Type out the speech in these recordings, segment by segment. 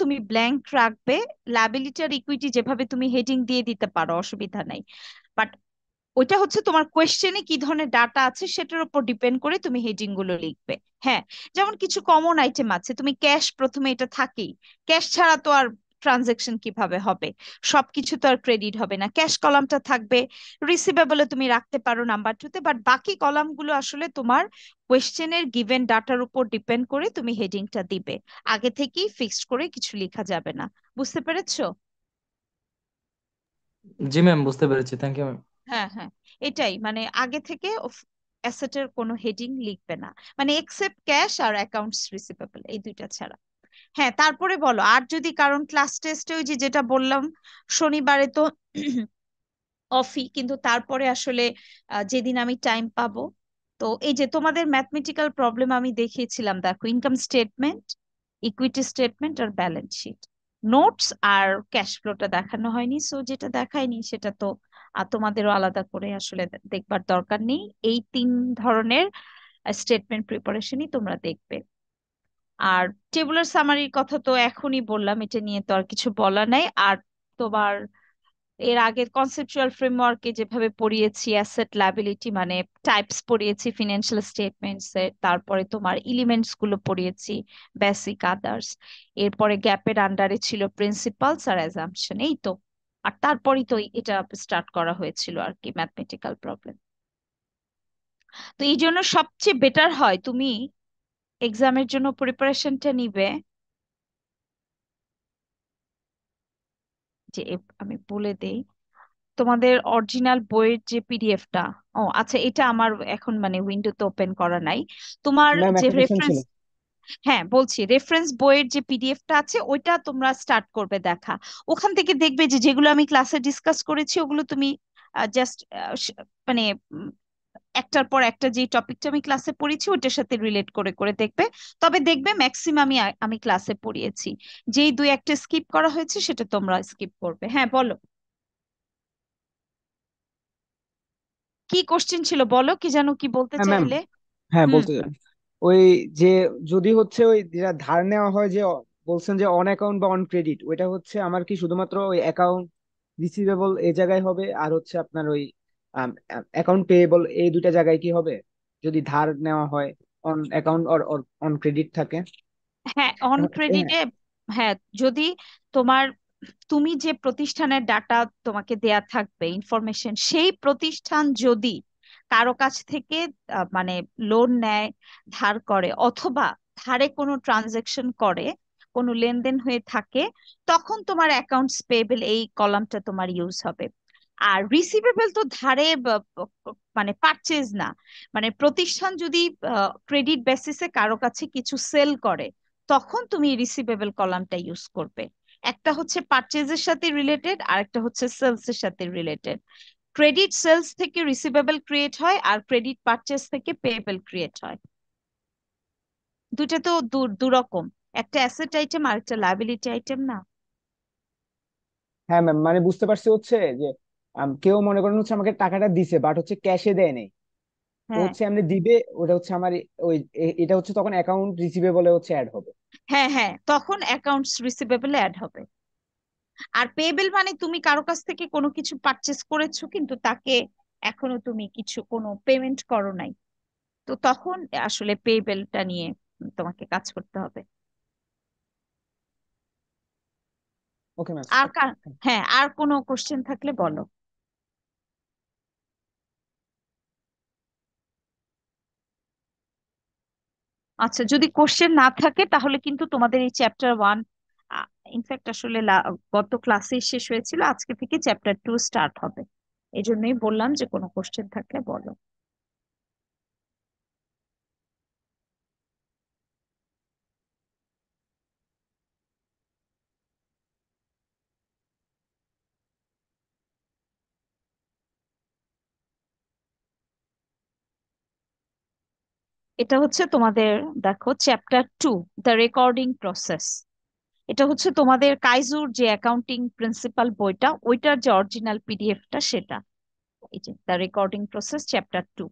তুমি ব্ল্যাঙ্ক রাখবে। লায়াবিলিটি আর ইকুইটি যেভাবে তুমি হেডিং দিয়ে দিতে পারো, অসুবিধা নাই। বাট ওইটা হচ্ছে তোমার কোয়েশ্চেনে কি ধরনের ডাটা আছে সেটার উপর ডিপেন্ড করে তুমি হেডিং গুলো লিখবে। হ্যাঁ, যেমন কিছু কমন আইটেম আছে, তুমি ক্যাশ প্রথমে, এটা থাকেই। ক্যাশ ছাড়া তো আর ট্রানজেকশন কিভাবে হবে? সবকিছু তো আর ক্রেডিট হবে না, ক্যাশ কলামটা থাকবে। রিসিভেবলে তুমি রাখতে পারো নাম্বার টুতে, বাট বাকি কলামগুলো আসলে তোমার কোয়েশ্চেনের গিভেন ডাটার উপর ডিপেন্ড করে তুমি হেডিংটা দিবে। আগে থেকেই ফিক্সড করে কিছু লেখা যাবে না। বুঝতে পেরেছো? জি ম্যাম, বুঝতে পেরেছি, থ্যাংক ইউ ম্যাম। হ্যাঁ, হ্যাঁ, এটাই মানে আগে থেকে অ্যাসেটের কোনো হেডিং লিখবে না, মানে এক্সেপ্ট ক্যাশ আর অ্যাকাউন্টস রিসিভেবল, এই দুইটা ছাড়া। হ্যাঁ, তারপরে বলো আর যদি, কারণ ক্লাস টেস্টে ওই যে যেটা বললাম, শনিবারে তো অফই, কিন্তু তারপরে আসলে যেদিন আমি টাইম পাবো, তো এই যে তোমাদের ম্যাথমেটিক্যাল প্রবলেম আমি দেখিয়েছিলাম, দেখো ইনকাম স্টেটমেন্ট, ইকুইটি স্টেটমেন্ট আর ব্যালেন্স শিট, নোটস আর ক্যাশ ফ্লোটা দেখানো হয়নি। সো যেটা দেখায়নি সেটা তো তোমাদেরও আলাদা করে আসলে দেখবার দরকার নেই। এই তিন ধরনের স্টেটমেন্ট প্রিপারেশনই তোমরা দেখবে। আর টেবুলার সামারির কথা তো এখনই বললাম, এটা নিয়ে তো আর কিছু বলা নাই। আর তোমার এর আগে কনসেপচুয়াল ফ্রেমওয়ার্কে যেভাবে পড়িয়েছি, অ্যাসেট লায়াবিলিটি মানে টাইপস পড়িয়েছি ফিনান্সিয়াল স্টেটমেন্টস এর, তারপরে তোমার এলিমেন্টস গুলো পড়িয়েছি, বেসিক, আদার্স। এরপরে গ্যাপের আন্ডারে ছিল প্রিন্সিপালস আর অ্যাজাম্পশন, এই তো। আর তারপরেই তো এটা স্টার্ট করা হয়েছিল আর কি, ম্যাথমেটিক্যাল প্রবলেম। তো এই জন্য সবচেয়ে বেটার হয় তুমি এক্সামের জন্য প্রিপারেশনটা নিবে যে আমি বলে দেই, তোমাদের অরিজিনাল বইয়ের যে পিডিএফটা, ও আচ্ছা, এটা আমার এখন মানে উইন্ডোতে ওপেন করা নাই। তোমার ম্যাম যে একটা কোশ্চেন ছিল। রেফারেন্স, হ্যাঁ বলছি, রেফারেন্স বইয়ের যে পিডিএফটা আছে ওইটা তোমরা স্টার্ট করবে দেখা। ওখান থেকে দেখবে যে যেগুলো আমি ক্লাসে ডিসকাস করেছি ওগুলো তুমি জাস্ট মানে একটার পর একটা যে টপিকটা আমি ক্লাসে পড়েছি ওইটার সাথে রিলেট করে করে দেখবে। তবে দেখবে ম্যাক্সিমামই আমি ক্লাসে পড়িয়েছি। যেই দুই একটা স্কিপ করা হয়েছে সেটা তোমরা স্কিপ করবে। হ্যাঁ বলো, কি কোশ্চেন ছিল বলো, কি জানো কি বলতে হ্যাঁ ম্যাম, চাইলে? হ্যাঁ হুম। বলতে চান ওই যে যদি হচ্ছে ওই যেটা ধার নেওয়া হয় যে বলছেন যে অন অ্যাকাউন্ট বা অন ক্রেডিট, ওইটা হচ্ছে আমার কি শুধুমাত্র ওই অ্যাকাউন্ট রিসিভেবল এই জায়গায় হবে, আর হচ্ছে আপনার ওই অ্যাকাউন্ট পেয়েবল এই দুইটা জায়গায় কি হবে যদি ধার নেওয়া হয়, on account or on credit থাকে? হ্যাঁ, অন হ্যাঁ। ক্রেডিটে। হ্যাঁ, যদি তোমার, তুমি যে প্রতিষ্ঠানের ডাটা তোমাকে দেয়া থাকবে ইনফরমেশন, সেই প্রতিষ্ঠান যদি কারো কাছ থেকে মানে লোন নেয়, ধার করে, অথবা ধারে কোনো ট্রানজেকশন করে, কোনো লেনদেন হয়ে থাকে, তখন তোমার অ্যাকাউন্টস পেয়েবল এই কলামটা তোমার ইউজ হবে। আর রিসিভেবল তো ধারে মানে পারচেজ না, মানে প্রতিষ্ঠান যদি ক্রেডিট বেসিসে কারো কাছে কিছু সেল করে, তখন তুমি রিসিভেবল কলামটা ইউজ করবে। একটা হচ্ছে পারচেজের সাথে রিলেটেড, আর একটা হচ্ছে সেলস এর সাথে রিলেটেড। ক্রেডিট সেলস থেকে রিসিভেবল ক্রিয়েট হয়, আর ক্রেডিট পারচেজ থেকে পেয়েবল ক্রিয়েট হয়। দুইটা তো দুরকম, একটা অ্যাসেট আইটেম আর একটা লায়াবিলিটি আইটেম না? হ্যাঁ ম্যাম, মানে বুঝতে পারছি হচ্ছে যে কেউ মনে করেন হচ্ছে আমাকে টাকাটা দিছে বাট হচ্ছে ক্যাশে দেয় নাই, ও হ্যাঁ, হচ্ছে এমনি দিবে, ওটা হচ্ছে আমার ওই এটা হচ্ছে তখন অ্যাকাউন্ট রিসিভেবলে হচ্ছে অ্যাড হবে। হ্যাঁ, হ্যাঁ, তখন অ্যাকাউন্টস রিসিভেবল অ্যাড হবে। আর পেয়েবল মানে তুমি কারো কাছ থেকে কোনো কিছু পারচেজ করেছো কিন্তু তাকে এখনো তুমি কিছু কোনো পেমেন্ট করো নাই, তো তখন আসলে পেয়েবলটা নিয়ে তোমাকে কাজ করতে হবে। Okay ma'am. আর হ্যাঁ, আর কোনো কোশ্চেন থাকলে বলো। আচ্ছা, যদি কোশ্চেন না থাকে তাহলে কিন্তু তোমাদের এই চ্যাপ্টার 1, ইনফ্যাক্ট আসলে গত ক্লাসে শেষ হয়েছিল, আজকে থেকে চ্যাপ্টার 2 স্টার্ট হবে। এই জন্যই বললাম যে কোনো কোশ্চেন থাকলে বলো। এটা হচ্ছে তোমাদের, দেখো চ্যাপ্টার 2, দ্য রেকর্ডিং প্রসেস। এটা হচ্ছে তোমাদের কাইজুর যে অ্যাকাউন্টিং প্রিন্সিপাল বইটা, ওইটার যে অরিজিনাল পিডিএফটা সেটা। এই যে দ্য রেকর্ডিং প্রসেস চ্যাপ্টার 2।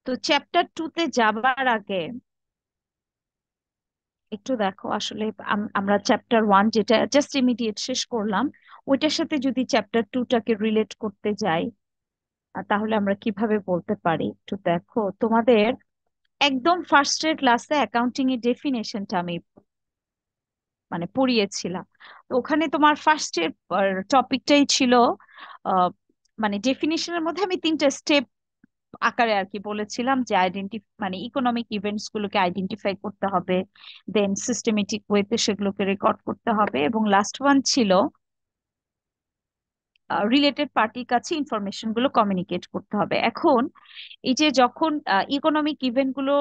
তো চ্যাপ্টার 2 তে যাবার আগে একটু দেখো আসলে আমরা চ্যাপ্টার 1 যেটা জাস্ট ইমিডিয়েট শেষ করলাম, ওইটার সাথে যদি চ্যাপ্টার 2টাকে রিলেট করতে যাই, তাহলে আমরা কিভাবে বলতে পারি একটু দেখো। তোমাদের একদম ফার্স্টের ক্লাসে অ্যাকাউন্টিং এর ডেফিনেশনটা আমি মানে পড়িয়েছিলাম। তো ওখানে তোমার ফার্স্টের টপিকটাই ছিল আহ, মানে ডেফিনিশনের মধ্যে আমি 3টা স্টেপ আকারে আর কি বলেছিলাম যে মানে ইকোনমিক ইভেন্টস গুলোকে আইডেন্টিফাই করতে হবে, দেন সিস্টেমেটিক ওয়েতে সেগুলোকে রেকর্ড করতে হবে, এবং লাস্ট ওয়ান ছিল রিলেটেড পার্টির কাছে ইনফরমেশন গুলো কমিউনিকেট করতে হবে। এখন এই যে যখন ইকোনমিক ইভেন্ট গুলো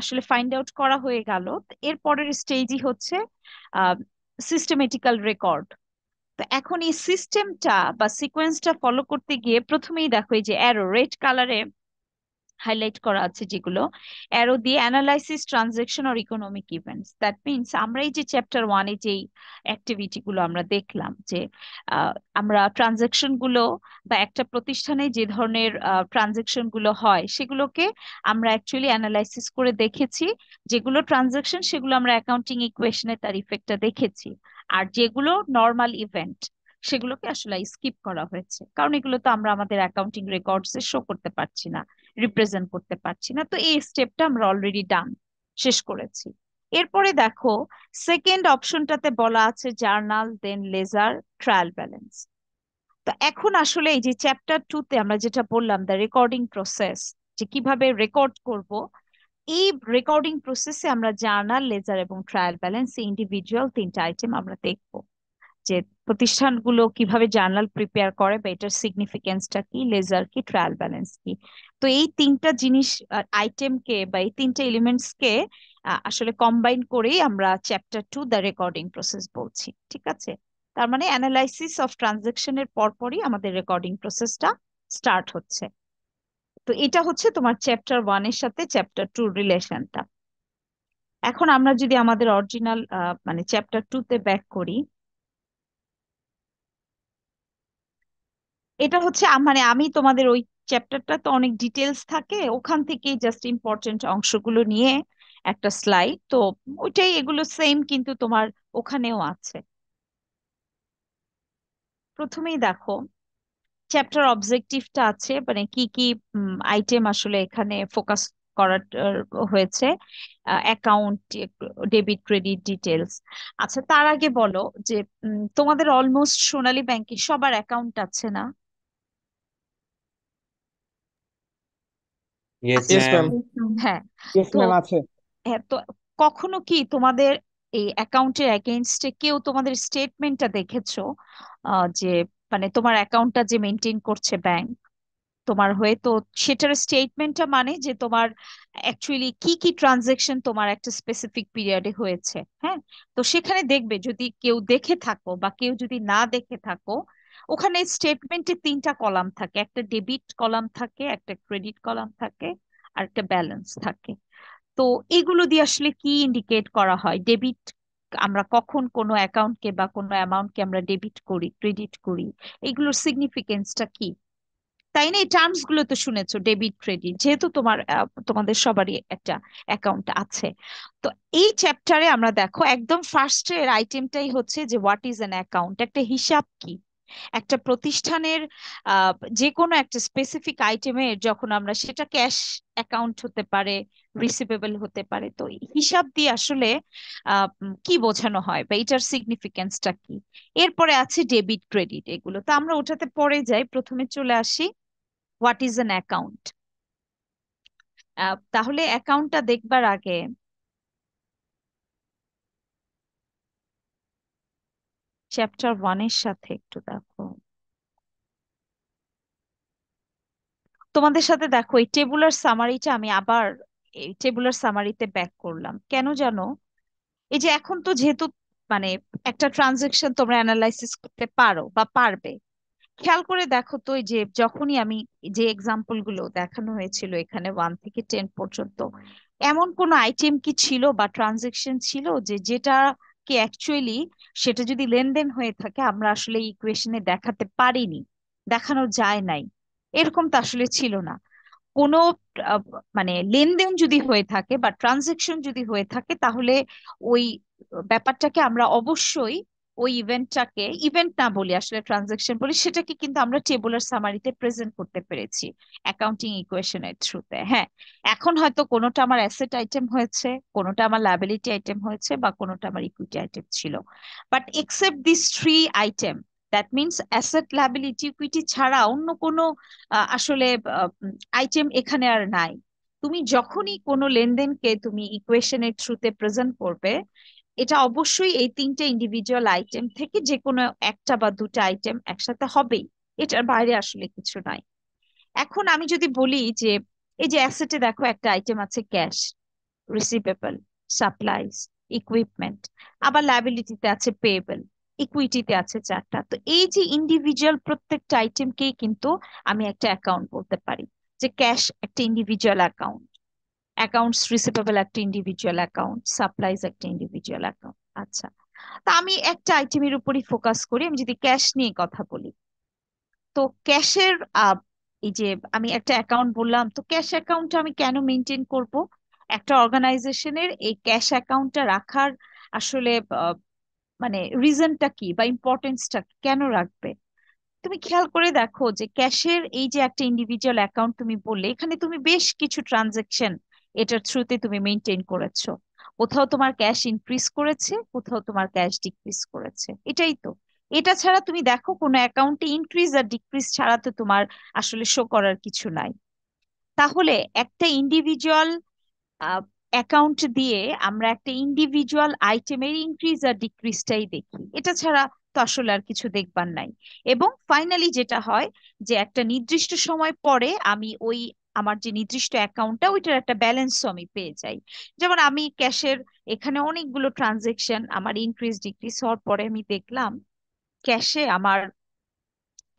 আসলে ফাইন্ড আউট করা হয়ে গেল, এর পরের স্টেজই হচ্ছে সিস্টেমেটিক্যাল রেকর্ড। তো এখন এই সিস্টেমটা বা সিকোয়েন্সটা ফলো করতে গিয়ে প্রথমেই দেখো এই যে অ্যারো রেড কালারে হাইলাইট করা আছে যেগুলো, অ্যারো দিয়ে অ্যানালাইসিস ট্রানজেকশন আর ইকোনমিক ইভেন্টস, দ্যাট মিনস আমরা এই যে চ্যাপ্টার 1-এ যেই অ্যাক্টিভিটি গুলো আমরা দেখলাম যে আহ, আমরা ট্রানজেকশন গুলো বা একটা প্রতিষ্ঠানে যে ধরনের ট্রানজেকশন গুলো হয় সেগুলোকে আমরা অ্যাকচুয়ালি অ্যানালাইসিস করে দেখেছি। যেগুলো ট্রানজেকশন সেগুলো আমরা অ্যাকাউন্টিং ইকুয়েশনে তার ইফেক্টটা দেখেছি, আর যেগুলো নর্মাল ইভেন্ট সেগুলোকে আসলে স্কিপ করা হয়েছে, কারণ এগুলো তো আমরা আমাদের অ্যাকাউন্টিং রেকর্ডসে শো করতে পারছি না, রিপ্রেজেন্ট করতে পারছি না। তো এই স্টেপটা আমরা অলরেডি ডান, শেষ করেছি। এরপরে দেখো সেকেন্ড অপশনটাতে বলা আছে জার্নাল, দেন লেজার, ট্রায়াল ব্যালেন্স। তো এখন আসলে এই যে চ্যাপ্টার 2-তে আমরা যেটা বললাম দ্য রেকর্ডিং প্রসেস, যে কিভাবে রেকর্ড করব, এই রেকর্ডিং প্রসেসে আমরা জার্নাল, লেজার এবং ট্রায়াল ব্যালেন্স ইন্ডিভিজুয়াল 3টা আইটেম আমরা দেখবো। যে প্রতিষ্ঠানগুলো কিভাবে জার্নাল প্রিপেয়ার করে বা এটার সিগনিফিকেন্সটা কি, লেজার কি, ট্রায়াল ব্যালেন্স কি। তো এই 3টা জিনিস আইটেমকে বা এই 3টা এলিমেন্টস কে আসলে কম্বাইন করেই আমরা চ্যাপ্টার 2 দ্য রেকর্ডিং প্রসেস বলছি, ঠিক আছে? তার মানে অ্যানালাইসিস অফ ট্রানজেকশনের পরপরই আমাদের রেকর্ডিং প্রসেসটা স্টার্ট হচ্ছে। তো এটা হচ্ছে তোমার চ্যাপ্টার 1-এর সাথে চ্যাপ্টার 2 রিলেশনটা। এখন আমরা যদি আমাদের অরিজিনাল মানে চ্যাপ্টার 2-তে ব্যাক করি, এটা হচ্ছে মানে আমি তোমাদের ওই চ্যাপ্টারটা তো অনেক ডিটেলস থাকে, ওখান থেকেই জাস্ট ইম্পর্টেন্ট অংশগুলো নিয়ে একটা স্লাইড তো, ওইটাই, এগুলো সেম কিন্তু তোমার ওখানেও আছে। প্রথমেই দেখো চ্যাপ্টার অবজেক্টিভটা আছে, মানে কি কি আইটেম আসলে এখানে ফোকাস করা হয়েছে, অ্যাকাউন্ট, ডেবিট ক্রেডিট ডিটেলস। আচ্ছা তার আগে বলো যে তোমাদের অলমোস্ট সোনালী ব্যাংকে সবার অ্যাকাউন্ট আছে না? Yes, আচ্ছা, ইয়েস ম্যাম। ma'am. হ্যাঁ। ইয়েস তো ম্যাম আছে। হ্যাঁ, তো কখনো কি তোমাদের এই অ্যাকাউন্টের এগেইনস্টে কেউ তোমাদের স্টেটমেন্টটা দেখেছো? যে মানে তোমার অ্যাকাউন্টটা যে মেনটেন করছে ব্যাংক তোমার হয়ে, তো সেটার স্টেটমেন্টটা মানে যে তোমার অ্যাকচুয়ালি কি কি ট্রানজেকশন তোমার একটা স্পেসিফিক পিরিয়ডে হয়েছে। হ্যাঁ, তো সেখানে দেখবে যদি কেউ দেখে থাকো বা কেউ যদি না দেখে থাকো, ওখানে স্টেটমেন্টে 3টা কলাম থাকে, একটা ডেবিট কলাম থাকে, একটা ক্রেডিট কলাম থাকে, আর একটা ব্যালেন্স থাকে। তো এগুলো দিয়ে আসলে কি ইন্ডিকেট করা হয়? ডেবিট, আমরা কখন কোনো অ্যাকাউন্টকে বা কোনো অ্যামাউন্টকে আমরা ডেবিট করি, ক্রেডিট করি, এগুলোর সিগনিফিকেন্সটা কি? তাই না? এই টার্মস গুলো তো শুনেছো, ডেবিট ক্রেডিট, যেহেতু তোমাদের সবারই একটা অ্যাকাউন্ট আছে। তো এই চ্যাপ্টারে আমরা দেখো একদম ফার্স্টের আইটেমটাই হচ্ছে যে হোয়াট ইজ অ্যান অ্যাকাউন্ট, একটা হিসাব কি। একটা প্রতিষ্ঠানের আহ, যে কোনো একটা স্পেসিফিক আইটেমের যখন আমরা সেটা ক্যাশ অ্যাকাউন্ট হতে পারে, রিসিভেবল হতে পারে, তো এই হিসাব দিয়ে আসলে কি বোঝানো হয় বা এটার সিগনিফিকেন্সটা কি। এরপরে আছে ডেবিট ক্রেডিট, এগুলো তো আমরা ওটাতে পরে যাই, প্রথমে চলে আসি হোয়াট ইজ অ্যান অ্যাকাউন্ট। তাহলে অ্যাকাউন্টটা দেখবার আগে চ্যাপ্টার 1-এর সাথে একটু দেখো, তোমাদের সাথে দেখো এই টেবুলার সামারিটা আমি আবার এই টেবুলার সামারিতে ব্যাক করলাম কেন জানো? এই যে এখন তো যেহেতু মানে একটা ট্রানজেকশন তোমরা অ্যানালাইসিস করতে পারো বা পারবে, খেয়াল করে দেখো তো এই যে যখনই আমি যে এক্সাম্পল গুলো দেখানো হয়েছিল এখানে 1 থেকে 10 পর্যন্ত, এমন কোন আইটেম কি ছিল বা ট্রানজেকশন ছিল যে যেটা কি অ্যাকচুয়ালি সেটা যদি লেনদেন হয়ে থাকে আমরা আসলে ইকুয়েশনে দেখাতে পারিনি, দেখানো যায় নাই? এরকম তো আসলে ছিল না। কোনো আহ, মানে লেনদেন যদি হয়ে থাকে বা ট্রানজেকশন যদি হয়ে থাকে, তাহলে ওই ব্যাপারটাকে আমরা অবশ্যই ওই ইভেন্টটাকে, ইভেন্ট না বলি আসলে ট্রানজেকশন বলি, সেটাকে কিন্তু আমরা টেবুলার সামারিতে প্রেজেন্ট করতে পেরেছি অ্যাকাউন্টিং ইকুয়েশনের থ্রুতে। হ্যাঁ, এখন হয়তো কোনোটা আমার অ্যাসেট আইটেম হয়েছে, কোনোটা আমার লায়াবিলিটি আইটেম হয়েছে, বা কোনোটা আমার ইকুইটি আইটেম ছিল, but except this three item, that means asset, liability, equity ছাড়া অন্য কোনো আসলে আইটেম এখানে আর নাই। তুমি যখনই কোনো লেনদেনকে তুমি ইকুয়েশনের থ্রুতে প্রেজেন্ট করবে, এটা অবশ্যই এই তিনটে ইন্ডিভিজুয়াল আইটেম থেকে যে কোনো একটা বা দুটো আইটেম একসাথে হবেই, এটার বাইরে আসলে কিছু নাই। এখন আমি যদি বলি যে এই যে অ্যাসেটে দেখো একটা আইটেম আছে ক্যাশ, রিসিভেবল, সাপ্লাইজ, ইকুইপমেন্ট, আবার লায়াবিলিটিতে আছে পেয়েবল, ইকুইটিতে আছে চারটা। তো এই যে ইন্ডিভিজুয়াল প্রত্যেকটা আইটেমকেই কিন্তু আমি একটা অ্যাকাউন্ট বলতে পারি, যে ক্যাশ একটা ইন্ডিভিজুয়াল অ্যাকাউন্ট, অ্যাকাউন্টস রিসিভেবল একটা ইন্ডিভিজুয়াল অ্যাকাউন্ট, সাপ্লাইজ একটা ইন্ডিভিজুয়াল অ্যাকাউন্ট। আচ্ছা, তা আমি একটা আইটেমের উপরই ফোকাস করি, আমি যদি ক্যাশ নিয়ে কথা বলি। তো ক্যাশের এই যে আমি একটা অ্যাকাউন্ট বললাম, তো ক্যাশ অ্যাকাউন্টটা আমি কেন মেনটেন করব? একটা অর্গানাইজেশনের এই ক্যাশ অ্যাকাউন্টটা রাখার আসলে আহ, মানে রিজনটা কি বা ইম্পর্টেন্সটা কেন রাখবে? তুমি খেয়াল করে দেখো যে ক্যাশের এই যে একটা ইন্ডিভিজুয়াল অ্যাকাউন্ট তুমি বললে, এখানে তুমি বেশ কিছু ট্রানজেকশন এটার থ্রুতে তুমি মেনটেন করেছো। কোথাও তোমার ক্যাশ ইনক্রিজ করেছে, কোথাও তোমার ক্যাশ ডিক্রিজ করেছে, এটাই তো। এটা ছাড়া তুমি দেখো কোনো অ্যাকাউন্টে ইনক্রিজ আর ডিক্রিজ ছাড়া তো তোমার আসলে শো করার কিছু নাই। তাহলে একটা ইন্ডিভিজুয়াল অ্যাকাউন্ট দিয়ে আমরা একটা ইন্ডিভিজুয়াল আইটেমের ইনক্রিজ আর ডিক্রিজটাই দেখি, এটা ছাড়া তো আসলে আর কিছু দেখবার নাই। এবং ফাইনালি যেটা হয়, যে একটা নির্দিষ্ট সময় পরে আমি ওই আমার যে নির্দিষ্ট অ্যাকাউন্টটা, ওইটার একটা ব্যালেন্সও আমি পেয়ে যাই। যেমন আমি ক্যাশের এখানে অনেকগুলো ট্রানজেকশন আমার ইনক্রিজ ডিক্রিজ হওয়ার পরে আমি দেখলাম ক্যাশে আমার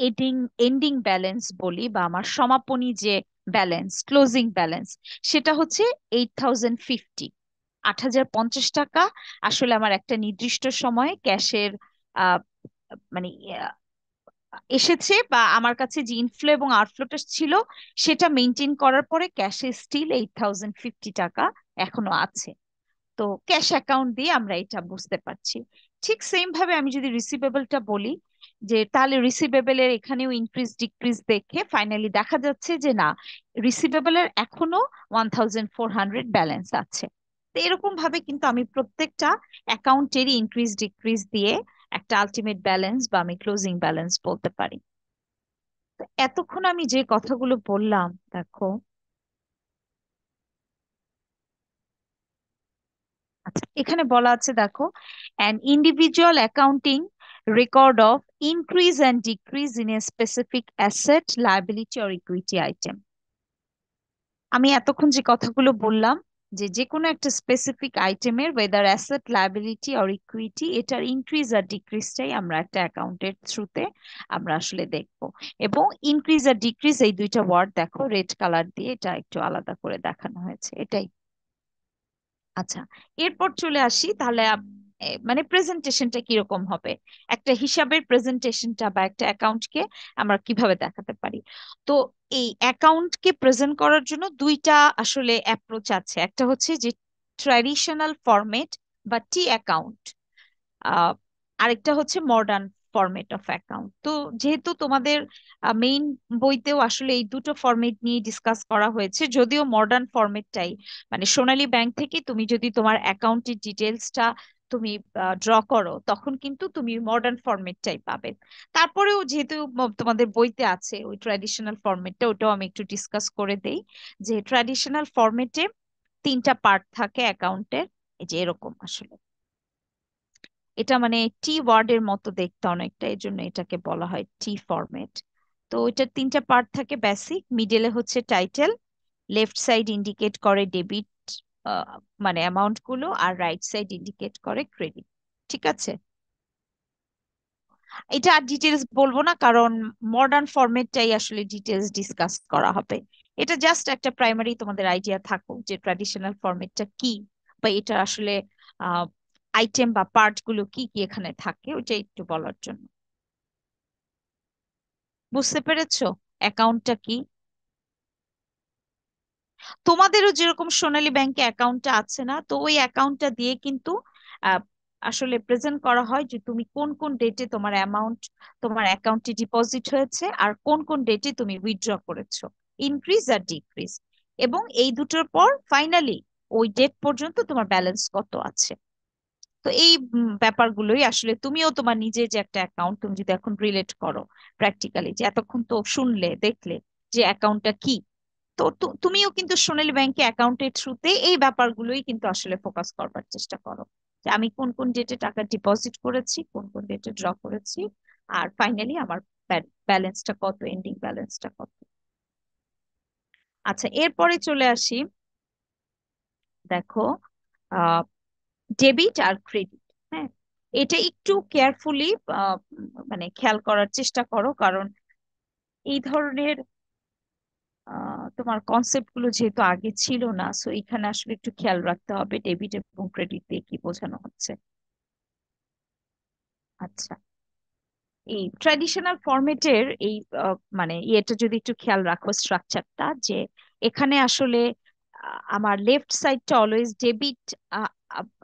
এন্ডিং এন্ডিং ব্যালেন্স বলি, বা আমার সমাপনী যে ব্যালেন্স, ক্লোজিং ব্যালেন্স, সেটা হচ্ছে 8,050, 8,050 টাকা। আসলে আমার একটা নির্দিষ্ট সময়ে ক্যাশের আহ মানে এসেছে, বা আমার কাছে যে ইনফ্লো এবং আউটফ্লোটা ছিল সেটা মেনটেন করার পরে ক্যাশে স্টিল 8,050 টাকা এখনো আছে। তো ক্যাশ অ্যাকাউন্ট দিয়ে আমরা এটা বুঝতে পারছি। ঠিক সেম ভাবে আমি যদি রিসিভেবলটা বলি, যে তাহলে রিসিভেবলের এখানেও ইনক্রিজ ডিক্রিজ দেখে ফাইনালি দেখা যাচ্ছে যে না, রিসিভেবলের এখনো 1,400 ব্যালেন্স আছে। তো এরকম ভাবে কিন্তু আমি প্রত্যেকটা অ্যাকাউন্টেরই ইনক্রিজ ডিক্রিজ দিয়ে একটা আলটিমেট ব্যালেন্স বা আমি ক্লোজিং ব্যালেন্স বলতে পারি। তো এতক্ষণ আমি যে কথাগুলো বললাম, দেখো, আচ্ছা এখানে বলা আছে দেখো, an individual accounting record of increase and decrease in a specific asset, liability or equity item। আমি এতক্ষণ যে কথাগুলো বললাম, যে যে কোনো একটা স্পেসিফিক আইটেমের ওয়েদার অ্যাসেট, লায়াবিলিটি আর ইকুইটি, এটার ইনক্রিজ আর ডিক্রিজটাই আমরা একটা অ্যাকাউন্টের থ্রুতে আমরা আসলে দেখবো। এবং ইনক্রিজ আর ডিক্রিজ এই দুইটা ওয়ার্ড দেখো রেড কালার দিয়ে এটা একটু আলাদা করে দেখানো হয়েছে, এটাই। আচ্ছা, এরপর চলে আসি তাহলে মানে প্রেজেন্টেশনটা কিরকম হবে, একটা হিসাবের প্রেজেন্টেশনটা বা একটা অ্যাকাউন্টকে আমরা কিভাবে দেখাতে পারি। তো এই অ্যাকাউন্টকে প্রেজেন্ট করার জন্য দুইটা আসলে অ্যাপ্রোচ আছে। একটা হচ্ছে যে ট্র্যাডিশনাল ফরম্যাট বা টি অ্যাকাউন্ট, আহ আরেকটা হচ্ছে মডার্ন ফরম্যাট অফ অ্যাকাউন্ট। তো যেহেতু তোমাদের মেইন বইতেও আসলে এই দুটো ফরম্যাট নিয়ে ডিসকাস করা হয়েছে, যদিও মডার্ন ফরম্যাটটাই, মানে সোনালী ব্যাংক থেকে তুমি যদি তোমার অ্যাকাউন্টের ডিটেলসটা তুমি ড্র করো, তখন কিন্তু তুমি মডার্ন ফরম্যাটটাই পাবে। তারপরেও যেহেতু তোমাদের বইতে আছে ওই ট্র্যাডিশনাল ফরম্যাটটা, ওটাও আমি একটু ডিসকাস করে দেই। যে ট্র্যাডিশনাল ফরম্যাটে তিনটা পার্ট থাকে অ্যাকাউন্টের, এই যে এরকম আসলে, এটা মানে টি ওয়ার্ডের মতো দেখতে অনেকটা, এই জন্য এটাকে বলা হয় টি ফরম্যাট। তো এটার তিনটা পার্ট থাকে বেসিক, মিডলে হচ্ছে টাইটেল, লেফট সাইড ইন্ডিকেট করে ডেবিট মানে অ্যামাউন্ট গুলো, আর রাইট সাইড ইন্ডিকেট করে ক্রেডিট। ঠিক আছে, এটা আর ডিটেলস বলবো না, কারণ মডার্ন ফরম্যাটটাই আসলে ডিটেলস ডিসকাস করা হবে। এটা জাস্ট একটা প্রাইমারি তোমাদের আইডিয়া থাকুক যে ট্র্যাডিশনাল ফরম্যাটটা কি, বা এটা আসলে আইটেম বা পার্ট গুলো কি কি এখানে থাকে, ওইটা একটু বলার জন্য। বুঝতে পেরেছো অ্যাকাউন্টটা কি? তোমাদেরও যেরকম সোনালী ব্যাংকে অ্যাকাউন্টটা আছে না, তো ওই অ্যাকাউন্টটা দিয়ে কিন্তু আহ, আসলে প্রেজেন্ট করা হয় যে তুমি কোন কোন ডেটে তোমার অ্যামাউন্ট তোমার অ্যাকাউন্টে ডিপোজিট হয়েছে আর কোন কোন ডেটে তুমি উইথড্র করেছো, ইনক্রিজ আর ডিক্রিজ, এবং এই দুটোর পর ফাইনালি ওই ডেট পর্যন্ত তোমার ব্যালেন্স কত আছে। তো এই ব্যাপারগুলোই আসলে তুমিও তোমার নিজের যে একটা অ্যাকাউন্ট তুমি যদি এখন রিলেট করো প্র্যাকটিক্যালি, যে এতক্ষণ তো শুনলে দেখলে যে অ্যাকাউন্টটা কি, তো তুমিও কিন্তু সোনালী ব্যাংকে অ্যাকাউন্টের থ্রুতে এই ব্যাপারগুলোই কিন্তু আসলে ফোকাস করবার চেষ্টা করো, যে আমি কোন কোন ডেটে টাকা ডিপোজিট করেছি, কোন কোন ডেটে ড্র করেছি, আর ফাইনালি আমার ব্যালেন্সটা কত, এন্ডিং ব্যালেন্সটা কত। আচ্ছা, এরপরে চলে আসি। দেখো, ডেবিট আর ক্রেডিট, হ্যাঁ, এটা একটু কেয়ারফুলি মানে খেয়াল করার চেষ্টা করো, কারণ এই ধরনের তোমার কনসেপ্ট গুলো যেহেতু আগে ছিল না, সো এখানে আসলে একটু খেয়াল রাখতে হবে ডেবিট এবং ক্রেডিট দিয়ে কি বোঝানো হচ্ছে। আচ্ছা, এই ট্র্যাডিশনাল ফরম্যাটের এই মানে ইয়েটা যদি একটু খেয়াল রাখো স্ট্রাকচারটা, যে এখানে আসলে আমার লেফট সাইডটা অলওয়েজ ডেবিট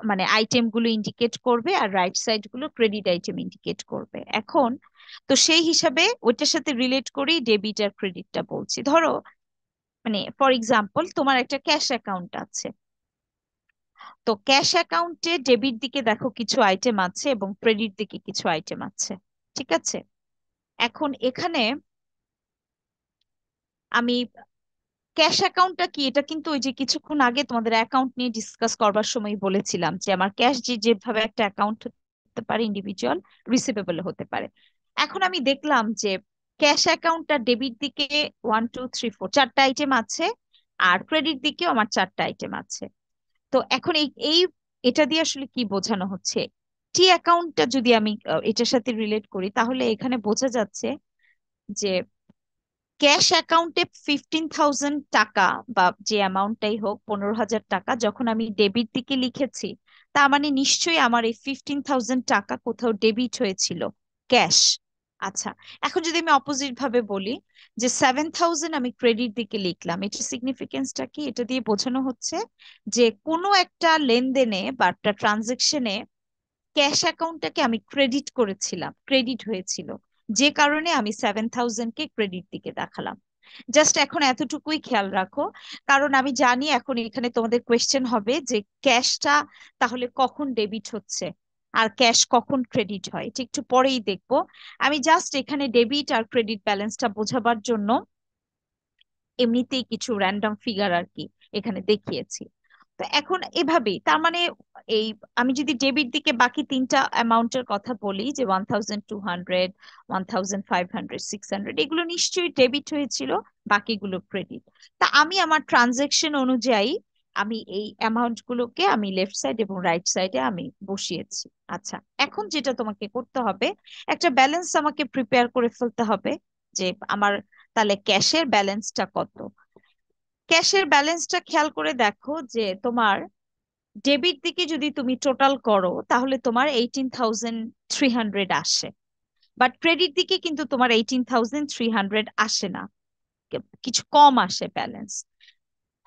মানে আইটেম গুলো ইন্ডিকেট করবে, আর রাইট সাইড গুলো ক্রেডিট আইটেম ইন্ডিকেট করবে। এখন তো সেই হিসাবে ওইটার সাথে রিলেট করেই ডেবিট আর ক্রেডিটটা বলছি। ধরো, মানে ফর এক্সাম্পল তোমার একটা ক্যাশ অ্যাকাউন্ট আছে, তো ক্যাশ অ্যাকাউন্টে ডেবিট দিকে দেখো কিছু আইটেম আছে এবং ক্রেডিট দিকে কিছু আইটেম আছে, ঠিক আছে? এখন এখানে আমি ক্যাশ অ্যাকাউন্টটা কি, এটা কিন্তু ওই যে কিছুক্ষণ আগে তোমাদের অ্যাকাউন্ট নিয়ে ডিসকাস করবার সময় বলেছিলাম যে আমার ক্যাশ যে যেভাবে একটা অ্যাকাউন্ট হতে পারে, ইন্ডিভিজুয়াল রিসিভেবল হতে পারে। এখন আমি দেখলাম যে ক্যাশ অ্যাকাউন্টটা ডেবিট দিকে 1 2 3 4 চারটা আইটেম আছে, আর ক্রেডিট দিকেও আমার চারটা আইটেম আছে। তো এখন এই এই এটা দিয়ে আসলে কি বোঝানো হচ্ছে, টি অ্যাকাউন্টটা যদি আমি এটার সাথে রিলেট করি, তাহলে এখানে বোঝা যাচ্ছে যে ক্যাশ অ্যাকাউন্টে 15,000 টাকা বা যে অ্যামাউন্টটাই হোক, 15,000 টাকা যখন আমি ডেবিট দিকে লিখেছি, তার মানে নিশ্চয়ই আমার এই 15,000 টাকা কোথাও ডেবিট হয়েছিল, ক্যাশ। আচ্ছা, এখন যদি আমি অপোজিট ভাবে বলি যে 7,000 আমি ক্রেডিট দিকে লিখলাম, এটার সিগনিফিকেন্সটা কি? এটা দিয়ে বোঝানো হচ্ছে যে কোনো একটা লেনদেনে বা একটা ট্রানজেকশনে ক্যাশ অ্যাকাউন্টটাকে আমি ক্রেডিট করেছিলাম, ক্রেডিট হয়েছিল, যে কারণে আমি 7,000 কে ক্রেডিট দিকে দেখালাম। জাস্ট এখন এতটুকুই খেয়াল রাখো, কারণ আমি জানি এখন এখানে তোমাদের কোয়েশ্চেন হবে যে ক্যাশটা তাহলে কখন ডেবিট হচ্ছে আর ক্যাশ কখন ক্রেডিট হয়, এটা একটু পরেই দেখবো। আমি জাস্ট এখানে ডেবিট আর ক্রেডিট ব্যালেন্সটা বোঝাবার জন্য এমনিতেই কিছু র্যান্ডম ফিগার আর কি এখানে দেখিয়েছি। তো এখন এভাবেই তার মানে এই আমি যদি ডেবিট দিকে বাকি তিনটা অ্যামাউন্টের কথা বলি, যে 1,200, 1,500, 600, এগুলো নিশ্চয়ই ডেবিট হয়েছিল, বাকিগুলো ক্রেডিট। তা আমি আমার ট্রানজেকশন অনুযায়ী আমি এই অ্যামাউন্ট গুলোকে আমি লেফট সাইড এবং রাইট সাইডে আমি বসিয়েছি। আচ্ছা, এখন যেটা তোমাকে করতে হবে, একটা ব্যালেন্স আমাকে প্রিপেয়ার করে ফেলতে হবে, যে আমার তাহলে ক্যাশের ব্যালেন্সটা কত। ক্যাশের ব্যালেন্সটা খেয়াল করে দেখো যে তোমার ডেবিট দিকে যদি তুমি টোটাল করো তাহলে তোমার 18,300 আসে, বাট ক্রেডিট দিকে কিন্তু তোমার 18,300 আসে না, কিছু কম আসে ব্যালেন্স।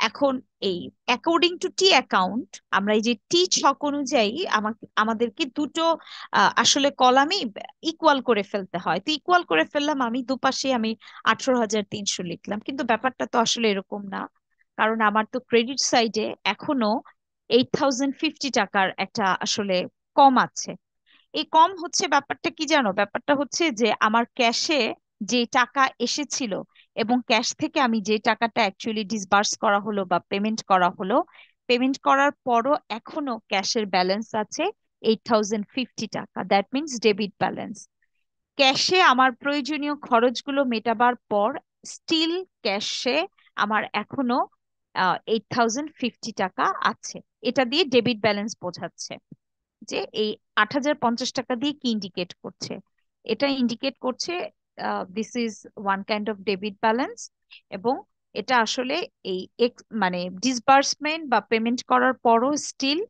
এখন এই অ্যাকর্ডিং টু টি অ্যাকাউন্ট, আমরা এই যে টি ছক অনুযায়ী আমাদেরকে দুটো আসলে কলামই ইকুয়াল করে ফেলতে হয়। তো ইকুয়াল করে ফেললাম, আমি দুপাশে আমি 18,300 লিখলাম, কিন্তু ব্যাপারটা তো আসলে এরকম না, কারণ আমার তো ক্রেডিট সাইডে এখনো 8,050 টাকার একটা আসলে কম আছে। এই কম হচ্ছে ব্যাপারটা কি জানো, ব্যাপারটা হচ্ছে যে আমার ক্যাশে যে টাকা এসেছিল এবং ক্যাশ থেকে আমি যে টাকাটা অ্যাকচুয়ালি ডিসবার্স করা হলো বা পেমেন্ট করা হলো, পেমেন্ট করার পরও এখনো ক্যাশের ব্যালেন্স আছে 8,050 টাকা, দ্যাট মিনস ডেবিট ব্যালেন্স। ক্যাশে আমার প্রয়োজনীয় খরচগুলো মেটাবার পর স্টিল ক্যাশে আমার এখনো 8,050 টাকা আছে। এটা দিয়ে ডেবিট ব্যালেন্স বোঝাচ্ছে যে এই 8,050 টাকা দিয়ে কি ইন্ডিকেট করছে, এটা ইন্ডিকেট করছে this is one kind of debit balance, এবং এটা আসলে এই মানে ডিসবার্সমেন্ট বা পেমেন্ট করার পরও স্টিল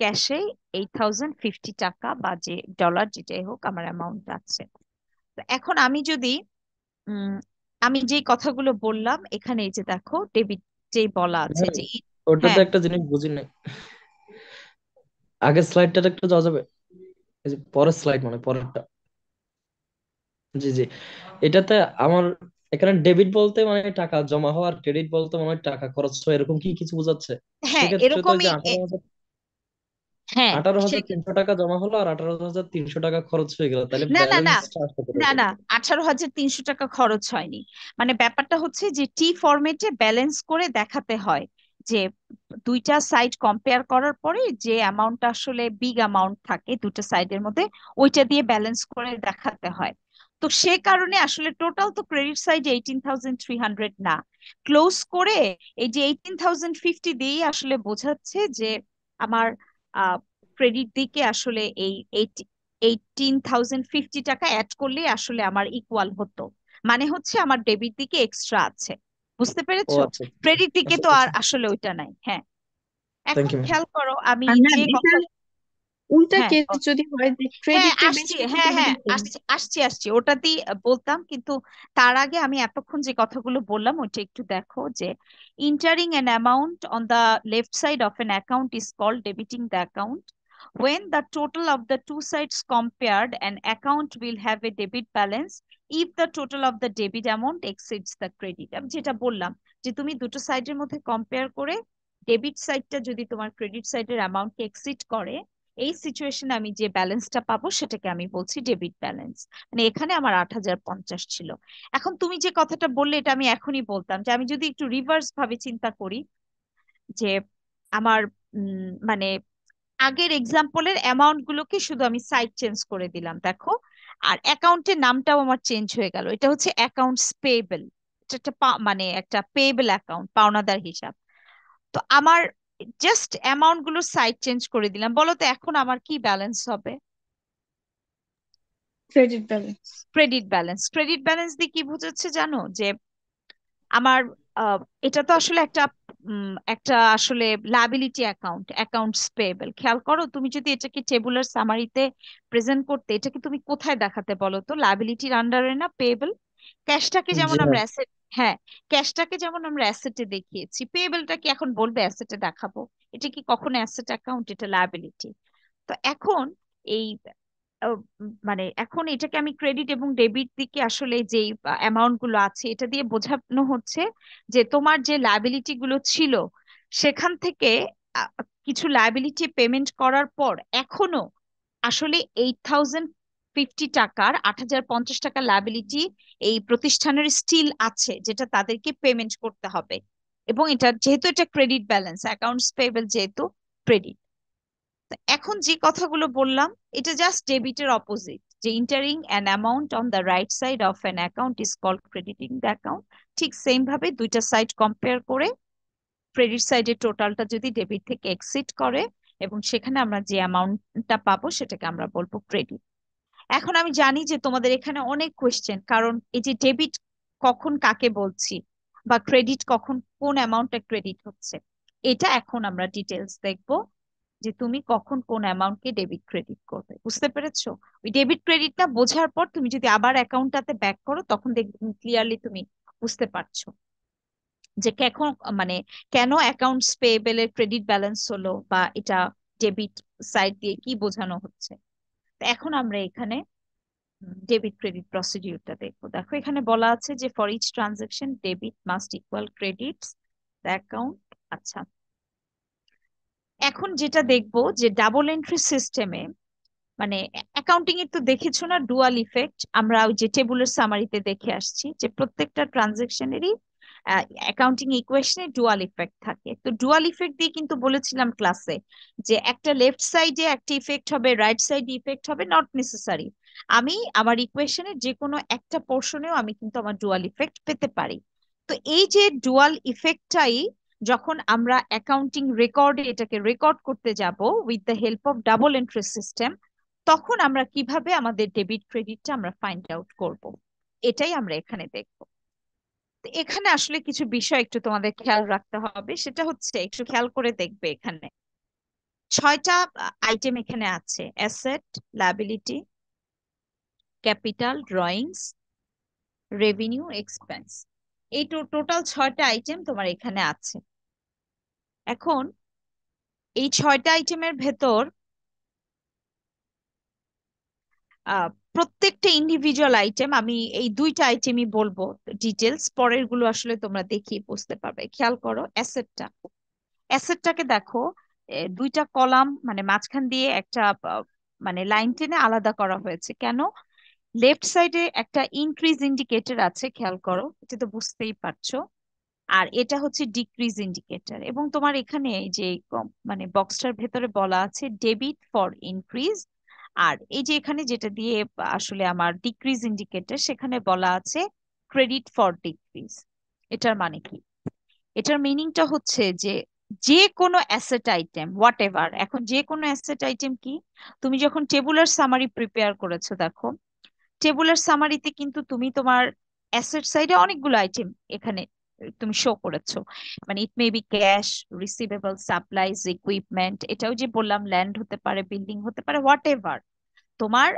ক্যাশে 8,050 টাকা বা যে ডলার যেটাই হোক আমার অ্যামাউন্ট আছে। তো এখন আমি যদি উম আমি যে কথাগুলো বললাম এখানে, এই যে দেখো ডেবিট যেই বলা আছে ম্যাম যে ওটাতে হ্যাঁ একটা জিনিস বুঝি নাই, আগের স্লাইডটা একটু যাওয়া যাবে? এই যে পরের স্লাইড, মানে পরেরটা। জি জি, এটাতে আমার এখানে ডেবিট বলতে মানে টাকা জমা হওয়া, আর ক্রেডিট বলতে মানে টাকা খরচ হয়, এরকম কি কিছু বোঝাচ্ছে? হ্যাঁ সেক্ষেত্রে তো ওই যে এরকমই 18,000, হ্যাঁ 18,300 টাকা জমা হলো আর 18,300 টাকা খরচ হয়ে গেল, তাহলে না না না ব্যালেন্সটা আসতে না পারে? না 18,300 টাকা খরচ হয়নি। মানে ব্যাপারটা হচ্ছে যে টি ফরম্যাটে ব্যালেন্স করে দেখাতে হয় যে দুইটা সাইড কম্পেয়ার করার পরে যে অ্যামাউন্টটা আসলে বিগ অ্যামাউন্ট থাকে দুটো সাইডের মধ্যে, ওইটা দিয়ে ব্যালেন্স করে দেখাতে হয়। তো সে কারণে আসলে টোটাল তো ক্রেডিট সাইড 18,300 না, ক্লোজ করে এই যে 18,050 দিয়েই আসলে বোঝাচ্ছে যে আমার ক্রেডিট দিকে আসলে এই 18,050 টাকা অ্যাড করলে আসলে আমার ইকুয়াল হতো। মানে হচ্ছে আমার ডেবিট দিকে এক্সট্রা আছে, বুঝতে ও পেরেছো? আচ্ছা ক্রেডিট দিকে আচ্ছা তো আর আচ্ছা, আসলে ওইটা নাই। হ্যাঁ, থ্যাংক এখন ইউ ম্যাম। খেয়াল করো আমি আর ম্যাম যে এটা কথা উল্টা হ্যাঁ কেস যদি হয় যে হ্যাঁ ক্রেডিটে বেশি আসছি, হলে হ্যাঁ হ্যাঁ ডেবিটে কম। আসছি আসছি আসছি ওটাতেই বলতাম, কিন্তু তার আগে আমি এতক্ষণ যে কথাগুলো বললাম ওইটা একটু দেখো যে entering an amount on the left side of an account is called debiting the account when the total of the two sides compared an account will have a debit balance if the total of the debit amount exceeds the credit। আমি যেটা বললাম যে তুমি দুটো সাইডের মধ্যে compare করে debit সাইডটা যদি তোমার ক্রেডিট সাইডের অ্যামাউন্টকে এক্সিড করে, এই সিচুয়েশনে আমি যে ব্যালেন্সটা পাবো সেটাকে আমি বলছি ডেবিট ব্যালেন্স। মানে এখানে আমার 8,050 ছিল। এখন তুমি যে কথাটা বললে এটা আমি এখনই বলতাম যে আমি যদি একটু রিভার্স ভাবে চিন্তা করি যে আমার মানে আগের এক্সাম্পলের অ্যামাউন্ট গুলোকে শুধু আমি সাইড চেঞ্জ করে দিলাম দেখো, আর অ্যাকাউন্টের নামটাও আমার চেঞ্জ হয়ে গেল, এটা হচ্ছে অ্যাকাউন্টস পেয়েবল। এটা একটা মানে একটা পেয়েবল অ্যাকাউন্ট, পাওনাদার হিসাব। তো আমার জাস্ট অ্যামাউন্ট গুলো সাইড চেঞ্জ করে দিলাম, বলো তো এখন আমার কি ব্যালেন্স হবে? Credit balance. Credit balance. Credit balance দিয়ে কি বোঝাচ্ছে জানো? যে আমার আহ, এটা তো আসলে একটা আসলে লায়াবিলিটি অ্যাকাউন্ট, অ্যাকাউন্টস পেয়েবল। খেয়াল করো তুমি যদি এটাকে টেবুলার সামারিতে প্রেজেন্ট করতে, এটাকে তুমি কোথায় দেখাতে বলো তো? লায়াবিলিটির আন্ডারে না পেয়েবল? ক্যাশটাকে যেমন জি আমরা ম্যাম। অ্যাসেট, হ্যাঁ ক্যাশটাকে যেমন আমরা অ্যাসেটে দেখিয়েছি, পেয়েবলটা কি এখন বলবে অ্যাসেটে দেখাবো? এটা কি কখনো অ্যাসেট অ্যাকাউন্ট? এটা লায়াবিলিটি। তো এখন এই মানে এখন এটাকে আমি ক্রেডিট এবং ডেবিট দিকে আসলে যে অ্যামাউন্ট গুলো আছে এটা দিয়ে বোঝানো হচ্ছে যে তোমার যে লায়াবিলিটি গুলো ছিল সেখান থেকে আহ, কিছু লায়াবিলিটি পেমেন্ট করার পর এখনো আসলে 8,050 টাকার 8,050 টাকা লায়াবিলিটি এই প্রতিষ্ঠানের স্টিল আছে, যেটা তাদেরকে পেমেন্ট করতে হবে। এবং এটা যেহেতু এটা ক্রেডিট ব্যালেন্স, অ্যাকাউন্টস পেয়েবল যেহেতু ক্রেডিট। তো এখন যে কথাগুলো বললাম এটা জাস্ট ডেবিটের অপোজিট, যে entering an amount on the right side of an account is called crediting the account. ঠিক সেম ভাবে দুইটা সাইড কম্পেয়ার করে ক্রেডিট সাইডের টোটালটা যদি ডেবিট থেকে এক্সিড করে এবং সেখানে আমরা যে অ্যামাউন্টটা পাবো সেটাকে আমরা বলবো ক্রেডিট। এখন আমি জানি যে তোমাদের এখানে অনেক কোয়েশ্চেন, কারণ এই যে ডেবিট কখন কাকে বলছি বা ক্রেডিট কখন, কোন অ্যামাউন্টটা ক্রেডিট হচ্ছে, এটা এখন আমরা ডিটেলস দেখবো যে তুমি কখন কোন অ্যামাউন্টকে ডেবিট ক্রেডিট করবে। বুঝতে পেরেছো? ওই ডেবিট ক্রেডিটটা বোঝার পর তুমি যদি আবার অ্যাকাউন্টটাতে ব্যাক করো তখন দেখবে ক্লিয়ারলি তুমি বুঝতে পারছো যে কখন মানে কেন অ্যাকাউন্টস পেয়েবলের ক্রেডিট ব্যালেন্স হলো বা এটা ডেবিট সাইড দিয়ে কি বোঝানো হচ্ছে। তো এখন আমরা এখানে ডেবিট ক্রেডিট প্রসিডিউরটা দেখবো। দেখো এখানে বলা আছে যে for each transaction debit must equal credits the account. আচ্ছা, এখন যেটা দেখবো যে ডাবল এন্ট্রি সিস্টেমে মানে অ্যাকাউন্টিং এর তো দেখেছো না ডুয়াল ইফেক্ট, আমরা ওই যে টেবুলার সামারিতে দেখে আসছি যে প্রত্যেকটা ট্রানজেকশনেরই অ্যাকাউন্টিং ইকুয়েশনে ডুয়াল ইফেক্ট থাকে। তো ডুয়াল ইফেক্ট দিয়ে কিন্তু বলেছিলাম ক্লাসে যে একটা লেফট সাইডে একটা ইফেক্ট হবে, রাইট সাইডে ইফেক্ট হবে, নট নেসেসারি। আমি আমার ইকুয়েশনের যে কোনো একটা পোর্শনেও আমি কিন্তু আমার ডুয়াল ইফেক্ট পেতে পারি। তো এই যে ডুয়াল ইফেক্টটাই যখন আমরা অ্যাকাউন্টিং রেকর্ডে এটাকে রেকর্ড করতে যাব with the help of double entry system, তখন আমরা কিভাবে আমাদের ডেবিট ক্রেডিটটা আমরা ফাইন্ড আউট করব, এটাই আমরা এখানে দেখব। তো এখানে আসলে কিছু বিষয় একটু তোমাদের খেয়াল রাখতে হবে, সেটা হচ্ছে একটু খেয়াল করে দেখবে এখানে 6টা আইটেম এখানে আছে: asset, liability, capital, drawings, revenue, expense. এই টোটাল 6টা আইটেম তোমার এখানে আছে। এখন এই 6টা আইটেমের ভেতর প্রত্যেকটা ইন্ডিভিজুয়াল আইটেম, আমি এই 2টা আইটেমই বলবো ডিটেলস, পরের গুলো আসলে তোমরা দেখিয়ে বুঝতে পারবে। খেয়াল করো অ্যাসেটটাকে দেখো, 2টা কলাম মানে মাঝখান দিয়ে একটা মানে লাইন টেনে আলাদা করা হয়েছে কেন? লেফট সাইডে একটা ইনক্রিজ ইন্ডিকেটর আছে, খেয়াল করো, এটা তো বুঝতেই পারছো। আর এটা হচ্ছে ডিক্রিজ ইন্ডিকেটর। এবং তোমার এখানে এই যে মানে বক্সটার ভেতরে বলা আছে ডেবিট ফর ইনক্রিজ, আর এই যে এখানে যেটা দিয়ে আসলে আমার ডিক্রিজ ইন্ডিকেটর, সেখানে বলা আছে ক্রেডিট ফর ডিক্রিজ। এটার মানে কি? এটার মিনিংটা হচ্ছে যে যে কোনো অ্যাসেট আইটেম হোয়াট এভার, এখন যে কোনো অ্যাসেট আইটেম কি, তুমি যখন টেবুলার সামারি প্রিপেয়ার করেছো, দেখো টেবুলার সামারিতে কিন্তু তুমি তোমার অ্যাসেট সাইডে অনেকগুলো আইটেম এখানে তুমি শো করেছো। মানে it may be cash, receivable, supplies, equipment, এটাও যে বললাম ল্যান্ড হতে পারে, বিল্ডিং হতে পারে, হোয়াট এভার তোমার,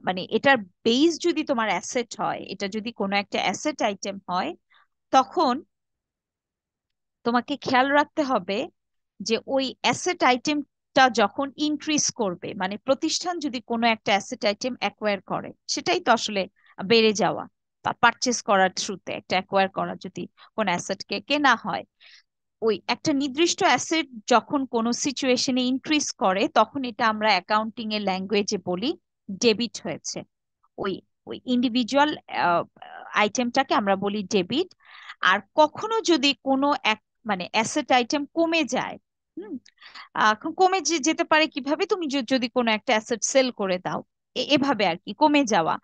মানে এটার বেস যদি তোমার অ্যাসেট হয়, এটা যদি কোনো একটা অ্যাসেট আইটেম হয়, তখন তোমাকে খেয়াল রাখতে হবে যে ওই অ্যাসেট আইটেমটা যখন ইনক্রিজ করবে, মানে প্রতিষ্ঠান যদি কোনো একটা অ্যাসেট আইটেম অ্যাকোয়ার করে, সেটাই তো আসলে বেড়ে যাওয়া, বা পারচেস করার থ্রুতে একটা অ্যাকোয়ার করা, যদি কোন অ্যাসেটকে কেনা হয়, ওই একটা নির্দিষ্ট অ্যাসেট যখন কোনো সিচুয়েশনে ইনক্রিজ করে, তখন এটা আমরা অ্যাকাউন্টিং এর ল্যাঙ্গুয়েজে বলি ডেবিট হয়েছে। ওই ওই ইন্ডিভিজুয়াল আইটেমটাকে আমরা বলি ডেবিট। আর কখনো যদি কোনো এক মানে অ্যাসেট আইটেম কমে যায়, হুম, কমে যেতে পারে কিভাবে, তুমি যদি কোনো একটা অ্যাসেট সেল করে দাও, এভাবে আর কি কমে যাওয়া,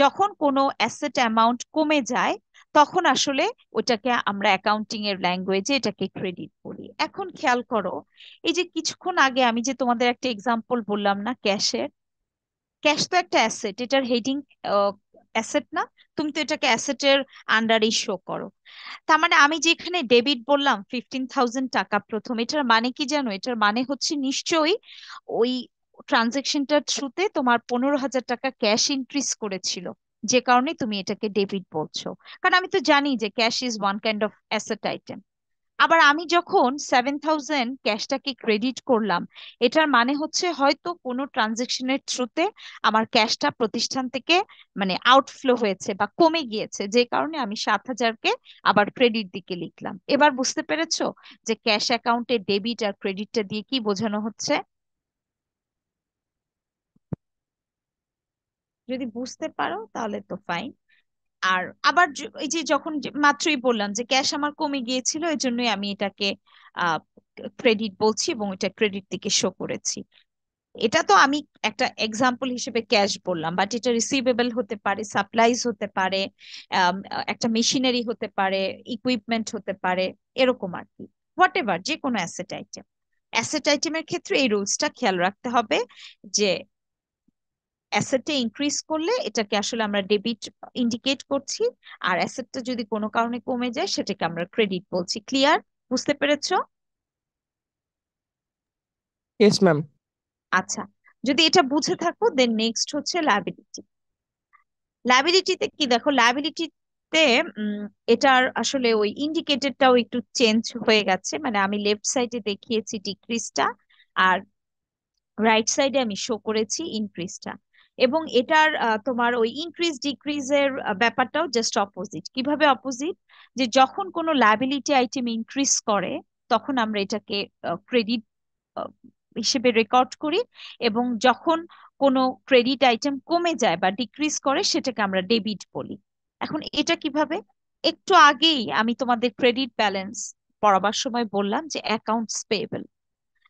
যখন কোনো অ্যাসেট অ্যামাউন্ট কমে যায়, তখন আসলে ওটাকে আমরা অ্যাকাউন্টিং এর ল্যাঙ্গুয়েজে এটাকে ক্রেডিট বলি। এখন খেয়াল করো, এই যে কিছুক্ষণ আগে আমি যে তোমাদের একটা এক্সাম্পল বললাম না ক্যাশের, ক্যাশ তো একটা অ্যাসেট, এটার হেডিং অ্যাসেট না? তুমি তো এটাকে অ্যাসেটের আন্ডারেই শো করো। তার মানে আমি যে এখানে ডেবিট বললাম 15,000 টাকা প্রথম, এটার মানে কি জানো? এটার মানে হচ্ছে নিশ্চয়ই ওই ট্রানজেকশনটার থ্রুতে তোমার 15,000 টাকা ক্যাশ ইনক্রিজ করেছিল, যে কারণে তুমি এটাকে ডেবিট বলছো। কারণ আমি তো জানি যে cash is one kind of asset item. আবার আমি যখন 7,000 ক্যাশটাকে ক্রেডিট করলাম, এটার মানে হচ্ছে হয়তো কোনো ট্রানজেকশনের থ্রুতে আমার ক্যাশটা প্রতিষ্ঠান থেকে মানে আউটফ্লো হয়েছে বা কমে গিয়েছে, যে কারণে আমি 7,000-কে আবার ক্রেডিট দিকে লিখলাম। এবার বুঝতে পেরেছো যে ক্যাশ অ্যাকাউন্টে ডেবিট আর ক্রেডিটটা দিয়ে কি বোঝানো হচ্ছে? যদি বুঝতে পারো তাহলে তো ফাইন। আর আবার এই যে যখন মাত্রই বললাম যে ক্যাশ আমার কমে গিয়েছিল, এই জন্যই আমি এটাকে ক্রেডিট বলছি এবং এটা ক্রেডিট দিকে শো করেছি। এটা তো আমি একটা এক্সাম্পল হিসেবে ক্যাশ বললাম, বাট এটা রিসিভেবল হতে পারে, সাপ্লাইজ হতে পারে, একটা মেশিনারি হতে পারে, ইকুইপমেন্ট হতে পারে, এরকম আর কি, হোয়াট এভার যে কোনো অ্যাসেট আইটেম। অ্যাসেট আইটেমের ক্ষেত্রে এই রুলসটা খেয়াল রাখতে হবে যে অ্যাসেটটা ইনক্রিজ করলে এটাকে আসলে আমরা ডেবিট ইন্ডিকেট করছি, আর অ্যাসেটটা যদি কোনো কারণে কমে যায় সেটাকে আমরা ক্রেডিট বলছি। ক্লিয়ার? বুঝতে পেরেছো? Yes ma'am. আচ্ছা, যদি এটা বুঝে থাকো, দেন নেক্সট হচ্ছে লায়াবিলিটি। লায়াবিলিটিতে কি দেখো, লায়াবিলিটিতে এটার আসলে ওই ইন্ডিকেটরটাও একটু চেঞ্জ হয়ে গেছে। মানে আমি লেফট সাইডে দেখিয়েছি ডিক্রিজটা, আর রাইট সাইডে আমি শো করেছি ইনক্রিজটা। এবং এটার তোমার ওই ইনক্রিজ ডিক্রিজের ব্যাপারটাও জাস্ট অপোজিট। কিভাবে অপোজিট? যে যখন কোনো লায়াবিলিটি আইটেম ইনক্রিজ করে, তখন আমরা এটাকে ক্রেডিট হিসেবে রেকর্ড করি, এবং যখন কোনো ক্রেডিট আইটেম কমে যায় বা ডিক্রিজ করে, সেটাকে আমরা ডেবিট বলি। এখন এটা কিভাবে? একটু আগেই আমি তোমাদের ক্রেডিট ব্যালেন্স পড়াবার সময় বললাম যে অ্যাকাউন্টস পেয়েবল।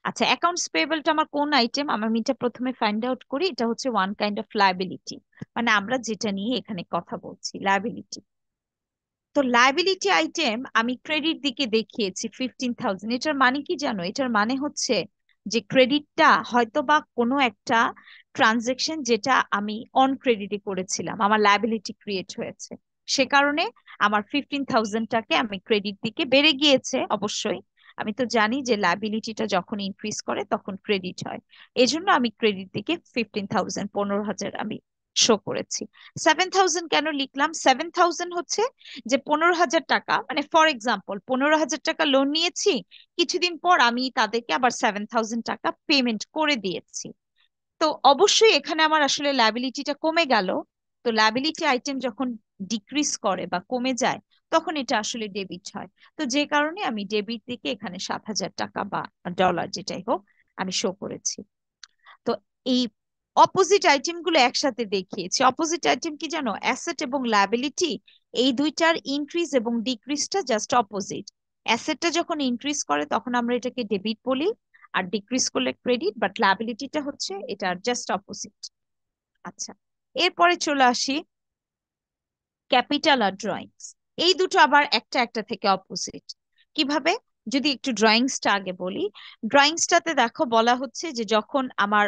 আচ্ছা, অ্যাকাউন্টস পেয়েবলটা আমার কোন আইটেম? আমি এটা প্রথমে ফাইন্ড আউট করি। এটা হচ্ছে ওয়ান কাইন্ড অফ লায়াবিলিটি, মানে আমরা যেটা নিয়ে এখানে কথা বলছি, লায়াবিলিটি। তো লায়াবিলিটি আইটেম আমি ক্রেডিট দিকে দেখিয়েছি 15,000। এটার মানে কি জানো? এটার মানে হচ্ছে যে ক্রেডিটটা হয়তো বা কোনো একটা ট্রানজেকশন যেটা আমি অন ক্রেডিটে করেছিলাম, আমার লায়াবিলিটি ক্রিয়েট হয়েছে, সে কারণে আমার 15,000-টাকে আমি ক্রেডিট দিকে বেড়ে গিয়েছে। অবশ্যই আমি তো জানি যে লায়াবিলিটিটা যখন ইনক্রিজ করে তখন ক্রেডিট হয়, এজন্য আমি ক্রেডিট দিকে 15,000 15,000 আমি শো করেছি। 7,000 কেন লিখলাম? 7,000 হচ্ছে যে 15,000 টাকা, মানে ফর এক্সাম্পল 15,000 টাকা লোন নিয়েছি, কিছুদিন পর আমি তাদেরকে আবার 7,000 টাকা পেমেন্ট করে দিয়েছি। তো অবশ্যই এখানে আমার আসলে লায়াবিলিটিটা কমে গেল। তো লায়াবিলিটি আইটেম যখন ডিক্রিজ করে বা কমে যায়, তখন এটা আসলে ডেবিট হয়। তো যে কারণে আমি ডেবিট দিকে এখানে 7,000 টাকা বা ডলার যেটাই হোক আমি শো করেছি। তো এই অপোজিট আইটেম গুলো একসাথে দেখিয়েছি। অপোজিট আইটেম কি জানো? অ্যাসেট এবং লায়াবিলিটি, এই দুইটার ইনক্রিজ এবং ডিক্রিজটা জাস্ট অপোজিট। অ্যাসেটটা যখন ইনক্রিজ করে তখন আমরা এটাকে ডেবিট বলি, আর ডিক্রিজ করলে ক্রেডিট, বাট লায়াবিলিটিটা হচ্ছে এটা জাস্ট অপোজিট। আচ্ছা, এরপরে চলে আসি ক্যাপিটাল আর ড্রয়িংস। এই দুটো আবার একটা একটা থেকে অপোজিট। কিভাবে? যদি একটু ড্রয়িংসটা আগে বলি। ড্রয়িংসটাতে দেখো বলা হচ্ছে যে যখন আমার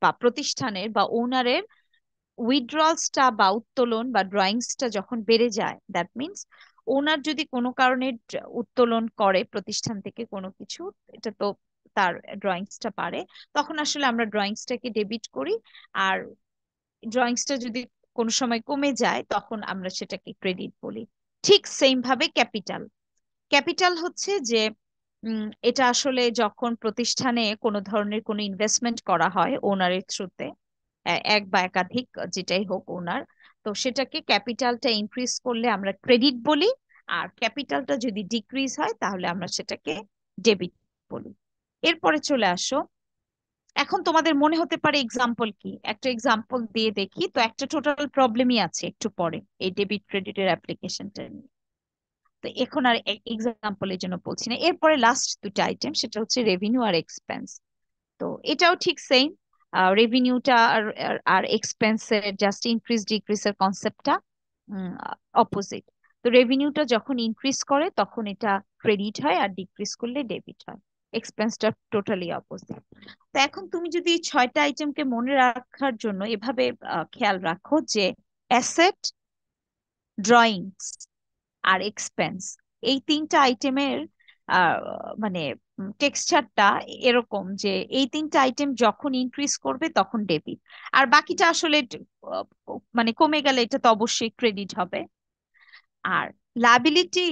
বা প্রতিষ্ঠানের বা ওনারের উইথড্রলসটা বা উত্তোলন বা ড্রয়িংসটা যখন বেড়ে যায়, দ্যাট মিনস ওনার যদি কোনো কারণে উত্তোলন করে প্রতিষ্ঠান থেকে কোনো কিছু, এটা তো তার ড্রয়িংসটা পারে, তখন আসলে আমরা ড্রয়িংসটাকে ডেবিট করি। আর ড্রয়িংসটা যদি কোনো সময় কমে যায় তখন আমরা সেটাকে ক্রেডিট বলি। ঠিক সেম ভাবে ক্যাপিটাল। ক্যাপিটাল হচ্ছে যে এটা আসলে যখন প্রতিষ্ঠানে কোনো ধরনের কোনো ইনভেস্টমেন্ট করা হয় ওনারের থ্রুতে, এক বা একাধিক যেটাই হোক ওনার, তো সেটাকে ক্যাপিটালটা ইনক্রিজ করলে আমরা ক্রেডিট বলি, আর ক্যাপিটালটা যদি ডিক্রিজ হয় তাহলে আমরা সেটাকে ডেবিট বলি। এরপরে চলে আসো, এখন তোমাদের মনে হতে পারে এক্সাম্পল কি, একটা এক্সাম্পল দিয়ে দেখি। তো একটা টোটাল প্রবলেমই আছে একটু পরে এই ডেবিট ক্রেডিটের অ্যাপ্লিকেশনটা নিয়ে। তো এখন আর এক্সাম্পলের জন্য বলছি না। এরপরে লাস্ট দুটো আইটেম, সেটা হচ্ছে রেভিনিউ আর এক্সপেন্স। তো এটাও ঠিক সেম। রেভিনিউটা আর আর এক্সপেন্সের জাস্ট ইনক্রিজ ডিক্রিজের কনসেপ্টটা অপোজিট। তো রেভিনিউটা যখন ইনক্রিজ করে তখন এটা ক্রেডিট হয়, আর ডিক্রিজ করলে ডেবিট হয়। এক্সপেন্সটা টোটালি অপোজিট। তো এখন তুমি যদি এই 6টা আইটেমকে মনে রাখার জন্য এভাবে খেয়াল রাখো যে অ্যাসেট, ড্রয়িংস আর এক্সপেন্স, এই 3টা আইটেমের মানে টেক্সচারটা এরকম যে এই 3টা আইটেম যখন ইনক্রিজ করবে তখন ডেবিট, আর বাকিটা আসলে আহ, মানে কমে গেলে এটা তো অবশ্যই ক্রেডিট হবে। আর লায়াবিলিটি,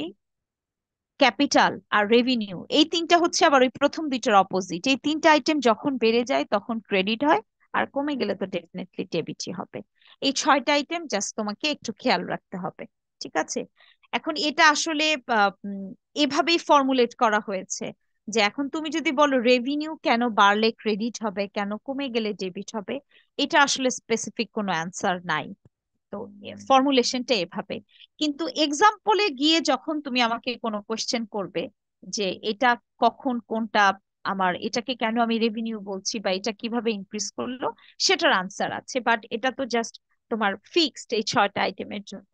ক্যাপিটাল আর রেভিনিউ, এই 3টা হচ্ছে আবার ওই প্রথম দুইটার অপোজিট। এই 3টা আইটেম যখন বেড়ে যায় তখন ক্রেডিট হয়, আর কমে গেলে তো ডেফিনেটলি ডেবিটই হবে। এই 6টা আইটেম জাস্ট তোমাকে একটু খেয়াল রাখতে হবে। ঠিক আছে? এখন এটা আসলে এভাবেই ফর্মুলেট করা হয়েছে যে এখন তুমি যদি বলো রেভিনিউ কেন বাড়লে ক্রেডিট হবে, কেন কমে গেলে ডেবিট হবে, এটা আসলে স্পেসিফিক কোনো অ্যান্সার নাই। তো ফর্মুলেশনটা এভাবে। কিন্তু এক্সাম্পলে গিয়ে যখন তুমি আমাকে কোনো কোশ্চেন করবে যে এটা কখন কোনটা, আমার এটাকে কেন আমি রেভিনিউ বলছি বা এটা কিভাবে ইনক্রিজ করলো, সেটার আনসার আছে। বাট এটা তো জাস্ট তোমার ফিক্সড এই 6টা আইটেমের জন্য।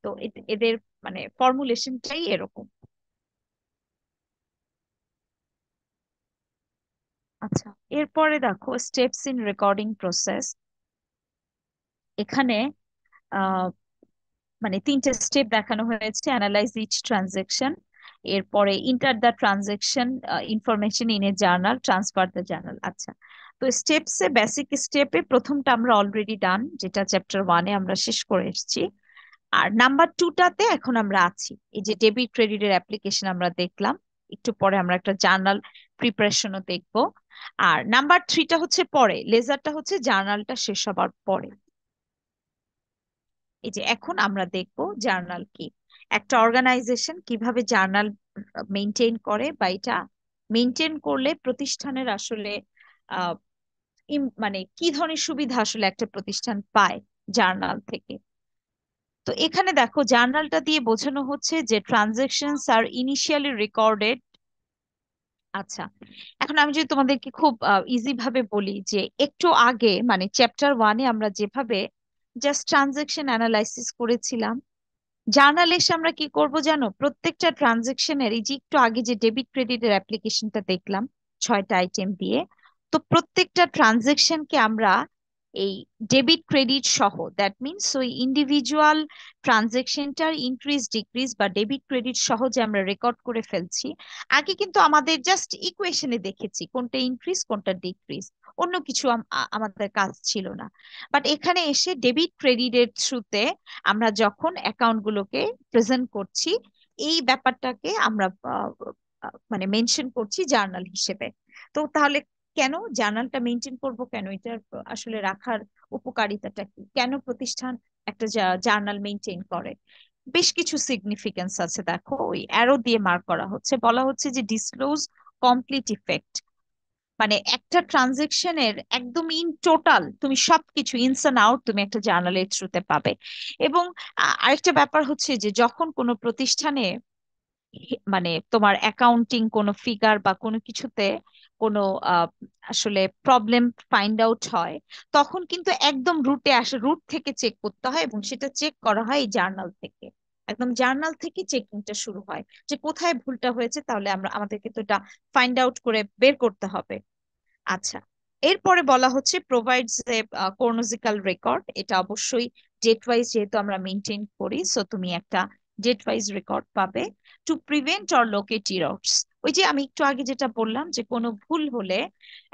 তো এদের মানে ফর্মুলেশনটাই এরকম। আচ্ছা, এরপরে দেখো স্টেপস ইন রেকর্ডিং প্রসেস। এখানে মানে 3টে স্টেপ দেখানো হয়েছে: অ্যানালাইজ ইচ ট্রানজেকশন, এরপরে enter the transaction information in a journal, transfer the journal. আচ্ছা, তো স্টেপসে বেসিক স্টেপে প্রথমটা আমরা অলরেডি ডান, যেটা চ্যাপ্টার 1-এ আমরা শেষ করে এসেছি। আর নাম্বার 2টাতে এখন আমরা আছি, এই যে ডেবিট ক্রেডিটের অ্যাপ্লিকেশন আমরা দেখলাম, একটু পরে আমরা একটা জার্নাল প্রিপারেশনও দেখবো। আর নাম্বার 3টা হচ্ছে পরে, লেজারটা হচ্ছে জার্নালটা শেষ হবার পরে। এই যে এখন আমরা দেখব জার্নাল কি, একটা অর্গানাইজেশন কিভাবে জার্নাল মেনটেন করে, বা এটা মেনটেন করলে প্রতিষ্ঠানের আসলে আহ মানে কি ধরনের সুবিধা আসলে একটা প্রতিষ্ঠান পায় জার্নাল থেকে। তো এখানে দেখো জার্নালটা দিয়ে বোঝানো হচ্ছে যে ট্রানজাকশনস আর ইনিশিয়ালি রেকর্ডেড। আচ্ছা, এখন আমি যদি তোমাদেরকে খুব ইজি ভাবে বলি যে একটু আগে মানে চ্যাপ্টার 1-এ আমরা যেভাবে জাস্ট ট্রানজাকশন অ্যানালাইসিস করেছিলাম, জার্নালে এসে আমরা কি করব জানো? প্রত্যেকটা ট্রানজেকশনের, এই যে একটু আগে যে ডেবিট ক্রেডিটের অ্যাপ্লিকেশনটা দেখলাম 6টা আইটেম দিয়ে, তো প্রত্যেকটা ট্রানজেকশনকে আমরা এই ডেবিট ক্রেডিট সহ, দ্যাট মিনস ওই ইন্ডিভিজুয়াল ট্রানজেকশনটার ইনক্রিজ ডিক্রিজ বা ডেবিট ক্রেডিট সহ যে আমরা রেকর্ড করে ফেলছি। আগে কিন্তু আমাদের জাস্ট ইকুয়েশনে দেখেছি কোনটা ইনক্রিজ কোনটা ডিক্রিজ, অন্য কিছু আমাদের কাজ ছিল না। বাট এখানে এসে ডেবিট ক্রেডিটের থ্রুতে আমরা যখন অ্যাকাউন্ট গুলোকে প্রেজেন্ট করছি, এই ব্যাপারটাকে আমরা মানে মেনশন করছি জার্নাল হিসেবে। তো তাহলে কেন জার্নালটা মেনটেন করব, কেন এটার আসলে রাখার উপকারিতাটা কি, কেন প্রতিষ্ঠান একটা জার্নাল মেনটেন করে? বেশ কিছু সিগনিফিকেন্স আছে, দেখো ওই অ্যারো দিয়ে মার্ক করা হচ্ছে। বলা হচ্ছে যে ডিসক্লোজ কমপ্লিট ইফেক্ট, মানে একটা ট্রানজেকশনের একদম ইন টোটাল তুমি সবকিছু ইনস এন্ড আউট তুমি একটা জার্নালের থ্রুতে পাবে। এবং আরেকটা ব্যাপার হচ্ছে যে যখন কোনো প্রতিষ্ঠানে মানে তোমার অ্যাকাউন্টিং কোনো ফিগার বা কোনো কিছুতে কোনো আহ, আসলে প্রবলেম ফাইন্ড আউট হয়, তখন কিন্তু একদম রুটে আসে, রুট থেকে চেক করতে হয় এবং সেটা চেক করা হয় এই জার্নাল থেকে। একদম জার্নাল থেকে চেকিংটা শুরু হয় যে কোথায় ভুলটা হয়েছে, তাহলে আমাদেরকে তো এটা ফাইন্ড আউট করে বের করতে হবে। আচ্ছা, এরপরে বলা হচ্ছে প্রোভাইডস এ ক্রোনোলজিক্যাল রেকর্ড। এটা অবশ্যই ডেট ওয়াইজ যেহেতু আমরা মেনটেন করি, সো তুমি একটা ডেট ওয়াইজ রেকর্ড পাবে। To prevent or locate errors, ওই যে আমি একটু আগে যেটা বললাম যে কোনো ভুল হলে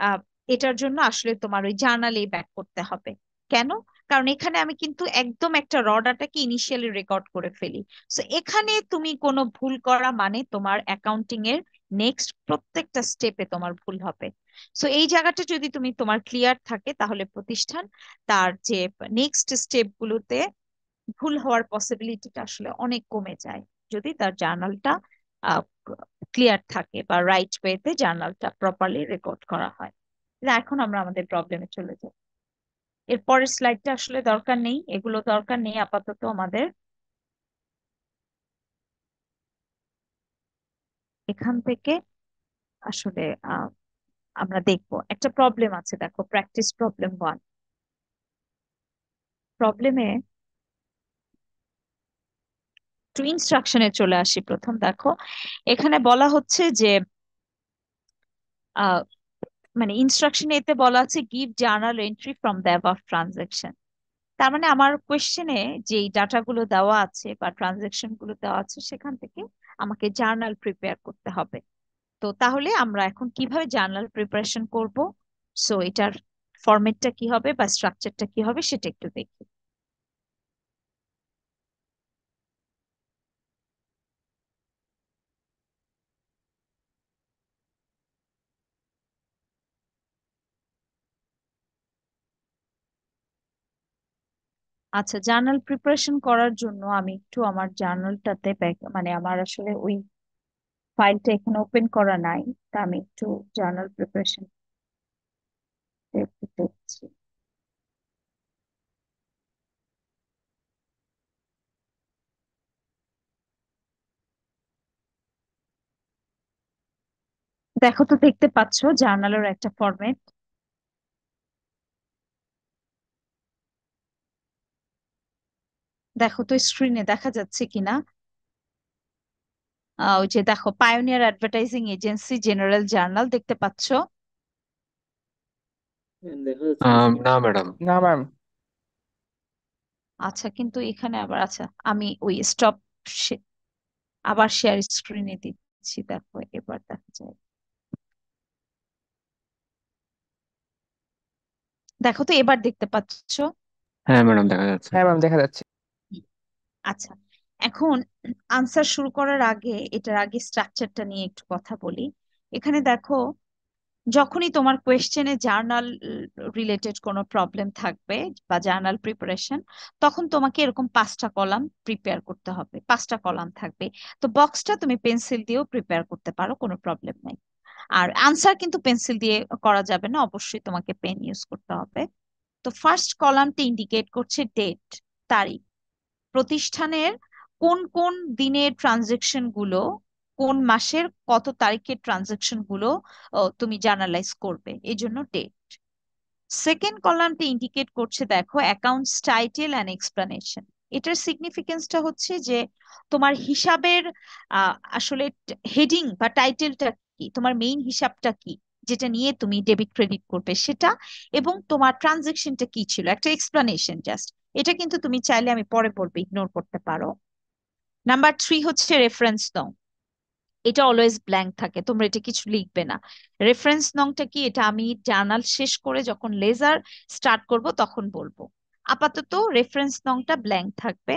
আহ, এটার জন্য আসলে তোমার ওই জার্নালেই ব্যাক করতে হবে। কেন? কারণ এখানে আমি কিন্তু একদম একটা র ডাটাকে ইনিশিয়ালি রেকর্ড করে ফেলি। সো এখানে তুমি কোনো ভুল করা মানে তোমার অ্যাকাউন্টিং এর নেক্সট প্রত্যেকটা স্টেপে তোমার ভুল হবে। সো এই জায়গাটা যদি তুমি তোমার ক্লিয়ার থাকে, তাহলে প্রতিষ্ঠান তার যে নেক্সট স্টেপ গুলোতে ভুল হওয়ার পসিবিলিটিটা আসলে অনেক কমে যায়, যদি তার জার্নালটা ক্লিয়ার থাকে বা রাইট ওয়েতে জার্নালটা প্রপারলি রেকর্ড করা হয়। এখন আমরা আমাদের প্রবলেমে চলে যাই। এর পরের স্লাইডটা আসলে দরকার নেই, এগুলো দরকার নেই আপাতত আমাদের। এখান থেকে আসলে আমরা দেখবো একটা প্রবলেম আছে, দেখো প্র্যাকটিস প্রবলেম 1। প্রবলেমে টু ইনস্ট্রাকশনে চলে আসি। প্রথম দেখো এখানে বলা হচ্ছে যে আহ, মানে ইনস্ট্রাকশন এতে বলা আছে give journal entry from the above transaction. তার মানে আমার কোয়েশ্চেনে যে ডাটাগুলো দেওয়া আছে বা ট্রানজাকশন গুলো দেওয়া আছে সেখান থেকে আমাকে জার্নাল প্রিপেয়ার করতে হবে। তো তাহলে আমরা এখন কিভাবে জার্নাল প্রিপারেশন করব, সো এটার ফরম্যাটটা কি হবে বা স্ট্রাকচারটা কি হবে সেটা একটু দেখি। আচ্ছা, জার্নাল প্রিপারেশন করার জন্য আমি একটু আমার জার্নালটাতে মানে আমার আসলে ওই ফাইলটা এখানে ওপেন করা নাই, তা আমি একটু জার্নাল প্রিপারেশন দেখছি। দেখো তো, দেখতে পাচ্ছো জার্নালের একটা ফরম্যাট? দেখো তো স্ক্রিনে দেখা যাচ্ছে কিনা। ওই যে দেখো pioneer advertising agency general journal দেখতে পাচ্ছো? দেখা যাচ্ছে না স্ক্রিনে। না ম্যাডাম। না ম্যাম। আচ্ছা, কিন্তু এখানে আবার আচ্ছা, আমি ওই স্টপ, আবার শেয়ার স্ক্রিনে দিচ্ছি, দেখো এবার দেখা যায়। দেখো তো এবার দেখতে পাচ্ছো? হ্যাঁ ম্যাডাম, দেখা যাচ্ছে। হ্যাঁ ম্যাম, দেখা যাচ্ছে। আচ্ছা, এখন আনসার শুরু করার আগে এটার আগে স্ট্রাকচারটা নিয়ে একটু কথা বলি। এখানে দেখো, যখনই তোমার কোয়েশ্চেনে জার্নাল রিলেটেড কোনো প্রবলেম থাকবে বা জার্নাল প্রিপারেশন, তখন তোমাকে এরকম 5টা কলাম প্রিপেয়ার করতে হবে, 5টা কলাম থাকবে। তো বক্সটা তুমি পেন্সিল দিয়েও প্রিপেয়ার করতে পারো, কোনো প্রবলেম নাই। আর আনসার কিন্তু পেন্সিল দিয়ে করা যাবে না, অবশ্যই তোমাকে পেন ইউজ করতে হবে। তো ফার্স্ট কলামটি ইন্ডিকেট করছে ডেট, তারিখ, প্রতিষ্ঠানের কোন কোন দিনের ট্রানজেকশন গুলো, কোন মাসের কত তারিখের ট্রানজেকশন গুলো তুমি জার্নালাইজ করবে, এই জন্য ডেট। সেকেন্ড কলামটি ইন্ডিকেট করছে দেখো অ্যাকাউন্টস টাইটেল অ্যান্ড এক্সপ্লানেশন। এটার সিগনিফিকেন্সটা হচ্ছে যে তোমার হিসাবের আসলে হেডিং বা টাইটেলটা কি, তোমার মেইন হিসাবটা কি, যেটা নিয়ে তুমি ডেবিট ক্রেডিট করবে সেটা, এবং তোমার ট্রানজেকশনটা কি ছিল, একটা এক্সপ্লানেশন জাস্ট। এটা কিন্তু তুমি চাইলে, আমি পরে বলবো, ইগনোর করতে পারো। নাম্বার 3 হচ্ছে রেফারেন্স নং। এটা অলওয়েজ ব্ল্যাঙ্ক থাকে, তোমরা এটা কিছু লিখবে না। রেফারেন্স নংটা কি, এটা আমি জার্নাল শেষ করে যখন লেজার স্টার্ট করব তখন বলবো। আপাতত রেফারেন্স নংটা ব্ল্যাঙ্ক থাকবে।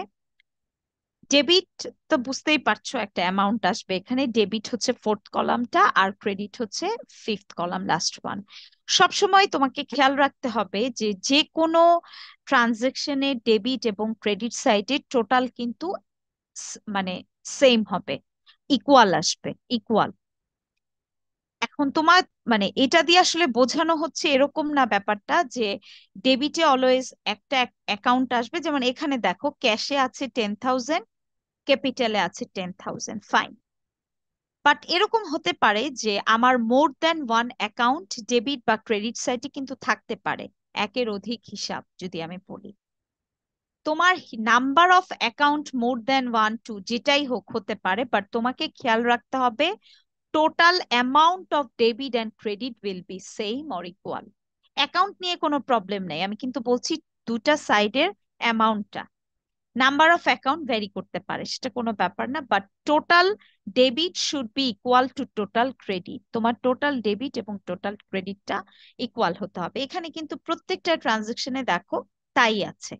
ডেবিট তো বুঝতেই পারছো, একটা অ্যামাউন্ট আসবে এখানে। ডেবিট হচ্ছে 4th কলামটা, আর ক্রেডিট হচ্ছে 5th কলাম, লাস্ট ওয়ান। সবসময় তোমাকে খেয়াল রাখতে হবে যে যে কোনো ট্রানজেকশনে ডেবিট এবং ক্রেডিট সাইডে টোটাল কিন্তু মানে সেম হবে, ইকুয়াল আসবে, ইকুয়াল। এখন তোমার মানে এটা দিয়ে আসলে বোঝানো হচ্ছে এরকম না ব্যাপারটা যে ডেবিটে অলওয়েজ একটা অ্যাকাউন্ট আসবে। যেমন এখানে দেখো, ক্যাশে আছে 10,000, ক্যাপিটালে আছে 10,000, ফাইন। বাট এরকম হতে পারে যে আমার more than one account debit বা ক্রেডিট সাইডে কিন্তু থাকতে পারে, একের অধিক হিসাব যদি আমি বলি। তোমার number of account more than 1 2 যেটাই হোক হতে পারে, বাট তোমাকে খেয়াল রাখতে হবে total amount of debit and credit will be same or equal. Account নিয়ে কোনো প্রবলেম নেই, আমি কিন্তু বলছি দুটা সাইডের অ্যামাউন্টটা। নাম্বার অফ অ্যাকাউন্ট ভ্যারি করতে পারে, সেটা কোনো ব্যাপার না, but total debit should be equal to total credit. তোমার টোটাল ডেবিট এবং টোটাল ক্রেডিটটা ইকুয়াল হতে হবে। এখানে কিন্তু প্রত্যেকটা ট্রানজেকশনে দেখো তাই আছে,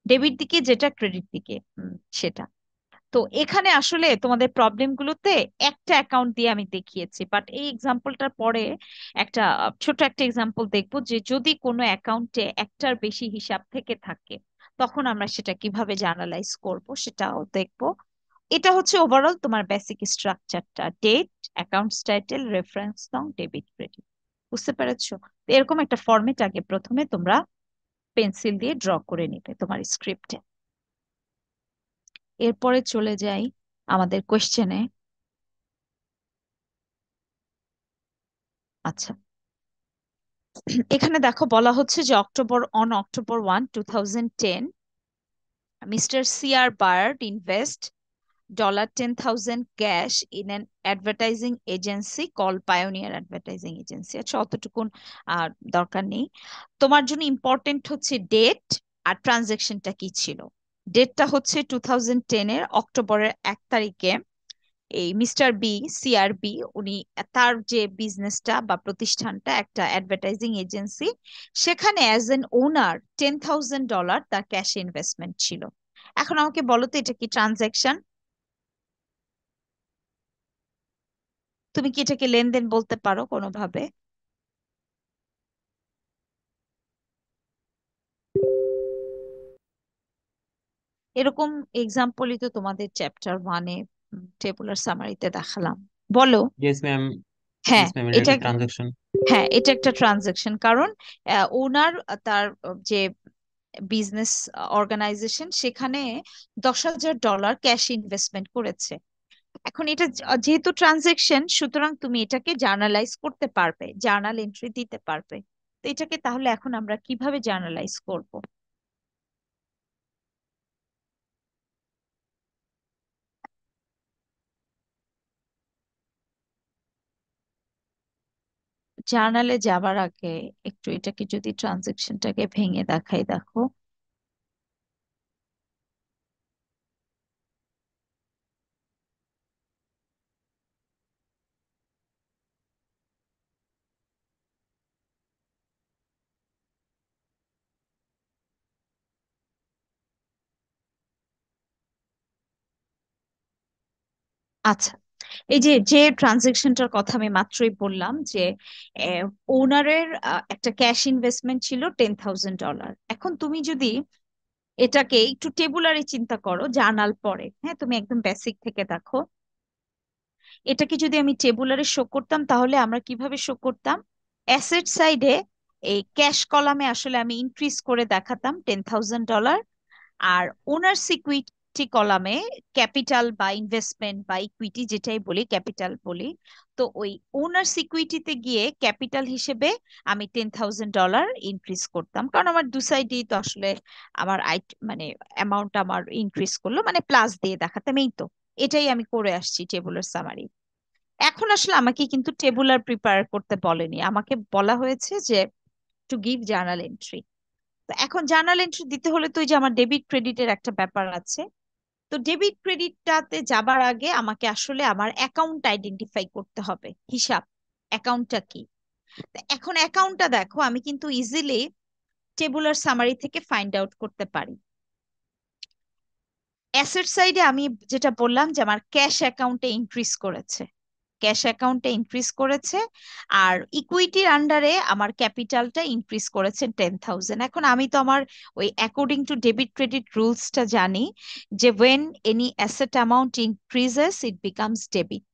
ডেবিট দিকে যেটা, ক্রেডিট দিকে সেটা। তো এখানে আসলে তোমাদের প্রবলেম গুলোতে একটা অ্যাকাউন্ট দিয়ে আমি দেখিয়েছি, বাট এই এক্সাম্পলটার পরে একটা ছোট একটা এক্সাম্পল দেখবো যে যদি কোনো অ্যাকাউন্টে একটার বেশি হিসাব থেকে থাকে তখন আমরা সেটা কিভাবে জার্নালাইজ করব সেটাও দেখবো। এটা হচ্ছে ওভারঅল তোমার বেসিক স্ট্রাকচারটা, ডেট, অ্যাকাউন্টস টাইটেল, রেফারেন্স নং, ডেবিট ক্রেডিট। বুঝতে পেরেছো? তো এরকম একটা ফরম্যাট আগে প্রথমে তোমরা পেন্সিল দিয়ে ড্র করে নিবে তোমার স্ক্রিপ্টে। এরপরে চলে যাই আমাদের কোশ্চেনে। আচ্ছা, এখানে দেখো বলা হচ্ছে যে October 1 2010 mister CR bird invest $10,000 cash in an advertising agency call pioneer advertising agency. আচ্ছা, অতটুকুন দরকার নেই। তোমার জন্য ইম্পর্টেন্ট হচ্ছে ডেট আর ট্রানজেকশনটা কি ছিল। ডেটটা হচ্ছে 2010 এর অক্টোবরের 1 তারিখে এই মিস্টার বি, সিআরবি, উনি তার যে বিজনেসটা বা প্রতিষ্ঠানটা একটা অ্যাডভার্টাইজিং এজেন্সি, সেখানে অ্যাজ এন ওনার $10,000 তার ক্যাশ ইনভেস্টমেন্ট ছিল। এখন আমাকে বলো তো এটা কি ট্রানজাকশন? তুমি কি এটাকে লেনদেন বলতে পারো কোনোভাবে? এরকম এক্সাম্পলই তো তোমাদের চ্যাপ্টার 1-এ টেবুলার সামারিতে দেখালাম। বলো। Yes ma'am. হ্যাঁ, ইয়েস ম্যাম, এটা এটা, একটা ট্রানজাকশন। হ্যাঁ এটা একটা ট্রানজাকশন, কারণ ওনার তার যে বিজনেস অর্গানাইজেশন সেখানে $10,000 ক্যাশ ইনভেস্টমেন্ট করেছে। এখন এটা যেহেতু ট্রানজেকশন, সুতরাং তুমি এটাকে জার্নালাইজ করতে পারবে, জার্নাল এন্ট্রি দিতে পারবে। তো এটাকে তাহলে এখন আমরা কিভাবে জার্নালাইজ করব? জার্নালে যাবার আগে একটু এটাকে যদি ট্রানজেকশনটাকে ভেঙে দেখাই, দেখো। আচ্ছা, এই যে যে ট্রানজেকশনটার কথা আমি মাত্রই বললাম যে ওনারের একটা ক্যাশ ইনভেস্টমেন্ট ছিল $10,000। এখন তুমি যদি এটাকে একটু টেবুলারে চিন্তা করো, জার্নাল পড়ে, হ্যাঁ তুমি একদম বেসিক থেকে দেখো, এটাকে যদি আমি টেবুলারে শো করতাম তাহলে আমরা কিভাবে শো করতাম? অ্যাসেট সাইডে এই ক্যাশ কলামে আসলে আমি ইনক্রিজ করে দেখাতাম $10,000, আর ওনার্স ইকুইটি কলামে ক্যাপিটাল বা ইনভেস্টমেন্ট বা ইকুইটি যেটাই বলি, ক্যাপিটাল বলি, তো ওই ওনার্স ইকুইটিতে গিয়ে ক্যাপিটাল হিসেবে আমি $10,000 ইনক্রিজ করতাম, কারণ আমার দু সাইডেই তো আসলে আমার মানে অ্যামাউন্ট আমার ইনক্রিজ করলো, মানে প্লাস দিয়ে দেখাতাম। এই তো এটাই আমি করে আসছি টেবুলার সামারি। এখন আসলে আমাকে কিন্তু টেবুলার প্রিপেয়ার করতে বলেনি, আমাকে বলা হয়েছে যে টু গিভ জার্নাল এন্ট্রি। তো এখন জার্নাল এন্ট্রি দিতে হলে তো ওই যে আমার ডেবিট ক্রেডিটের একটা ব্যাপার আছে। তো ডেবিট ক্রেডিটটাতে যাবার আগে আমাকে আসলে আমার অ্যাকাউন্ট আইডেন্টিফাই করতে হবে, হিসাব অ্যাকাউন্টটা কি। তো এখন অ্যাকাউন্টটা দেখো আমি কিন্তু ইজিলি টেবুলার সামারি থেকে ফাইন্ড আউট করতে পারি। অ্যাসেট সাইডে আমি যেটা বললাম যে আমার ক্যাশ অ্যাকাউন্টে ইনক্রিজ করেছে, ক্যাশ অ্যাকাউন্টে ইনক্রিজ করেছে, আর ইকুইটির আন্ডারে আমার ক্যাপিটালটা ইনক্রিজ করেছে 10,000। এখন আমি তো আমার ওই অ্যাকর্ডিং টু ডেবিট ক্রেডিট রুলসটা জানি যে when any asset amount increases it becomes debit.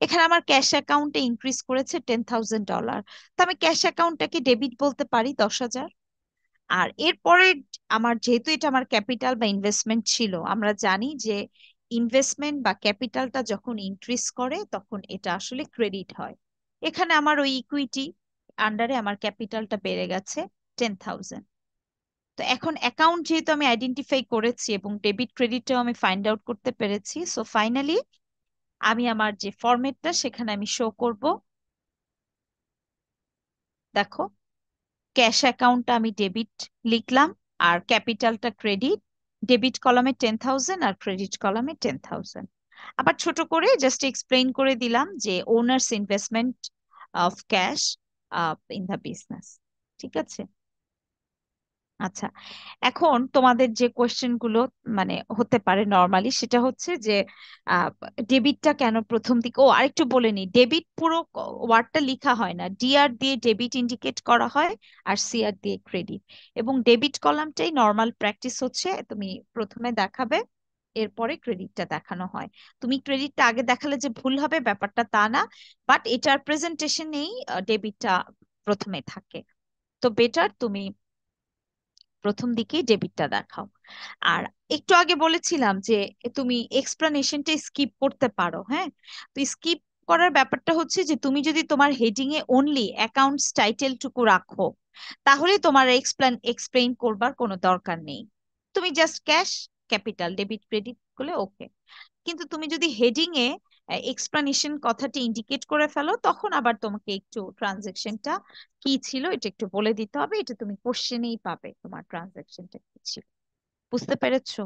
এখানে আমার ক্যাশ অ্যাকাউন্টে ইনক্রিজ করেছে $10,000, তো আমি ক্যাশ অ্যাকাউন্টটাকে ডেবিট বলতে পারি 10,000। আর এরপরে আমার যেহেতু এটা আমার ক্যাপিটাল বা ইনভেস্টমেন্ট ছিল, আমরা জানি যে ইনভেস্টমেন্ট বা ক্যাপিটালটা যখন ইনক্রিজ করে তখন এটা আসলে ক্রেডিট হয়। এখানে আমার ওই ইকুইটি আন্ডারে আমার ক্যাপিটালটা বেড়ে গেছে 10,000। তো এখন অ্যাকাউন্ট যেহেতু আমি আইডেন্টিফাই করেছি এবং ডেবিট ক্রেডিটটাও আমি ফাইন্ড আউট করতে পেরেছি, সো ফাইনালি আমি আমার যে ফরম্যাটটা সেখানে আমি শো করব। দেখো, ক্যাশ অ্যাকাউন্টটা আমি ডেবিট লিখলাম আর ক্যাপিটালটা ক্রেডিট, ডেবিট কলামে 10,000 আর ক্রেডিট কলামে 10,000। আবার ছোট করে জাস্ট এক্সপ্লেইন করে দিলাম যে owners investment of cash in the business. ঠিক আছে। আচ্ছা, এখন তোমাদের যে কোয়েশ্চেন গুলো মানে হতে পারে নর্মালি সেটা হচ্ছে যে ডেবিটটা কেন প্রথম দিকে, ও আরেকটু বলে নি, ডেবিট পুরো ওয়ার্ডটা লেখা হয় না, ডিআর দিয়ে ডেবিট ইন্ডিকেট করা হয় আর সিআর দিয়ে ক্রেডিট। এবং ডেবিট কলামটাই নর্মাল প্র্যাকটিস হচ্ছে তুমি প্রথমে দেখাবে, এরপরে ক্রেডিটটা দেখানো হয়। তুমি ক্রেডিটটা আগে দেখালে যে ভুল হবে ব্যাপারটা তা না, বাট এটার প্রেজেন্টেশনেই ডেবিটটা প্রথমে থাকে। তো বেটার তুমি প্রথম দিকেই ডেবিটটা দেখাও। আর একটু আগে বলেছিলাম যে তুমি এক্সপ্লানেশনটা স্কিপ করতে পারো, হ্যাঁ। তো স্কিপ করার ব্যাপারটা হচ্ছে যে তুমি যদি তোমার heading A only accounts title টুকু রাখো তাহলে তোমার এক্সপ্লেইন করবার কোনো দরকার নেই। তুমি just cash capital debit credit করলে ওকে। কিন্তু তুমি যদি হেডিং এ এক্সপ্লানেশন কথাটি ইন্ডিকেট করে ফেলো তখন আবার তোমাকে একটু ট্রানজেকশনটা কি ছিল এটা একটু বলে দিতে হবে, এটা তুমি কোশ্চেনেই পাবে তোমার ট্রানজেকশনটা কি ছিল। বুঝতে পেরেছো?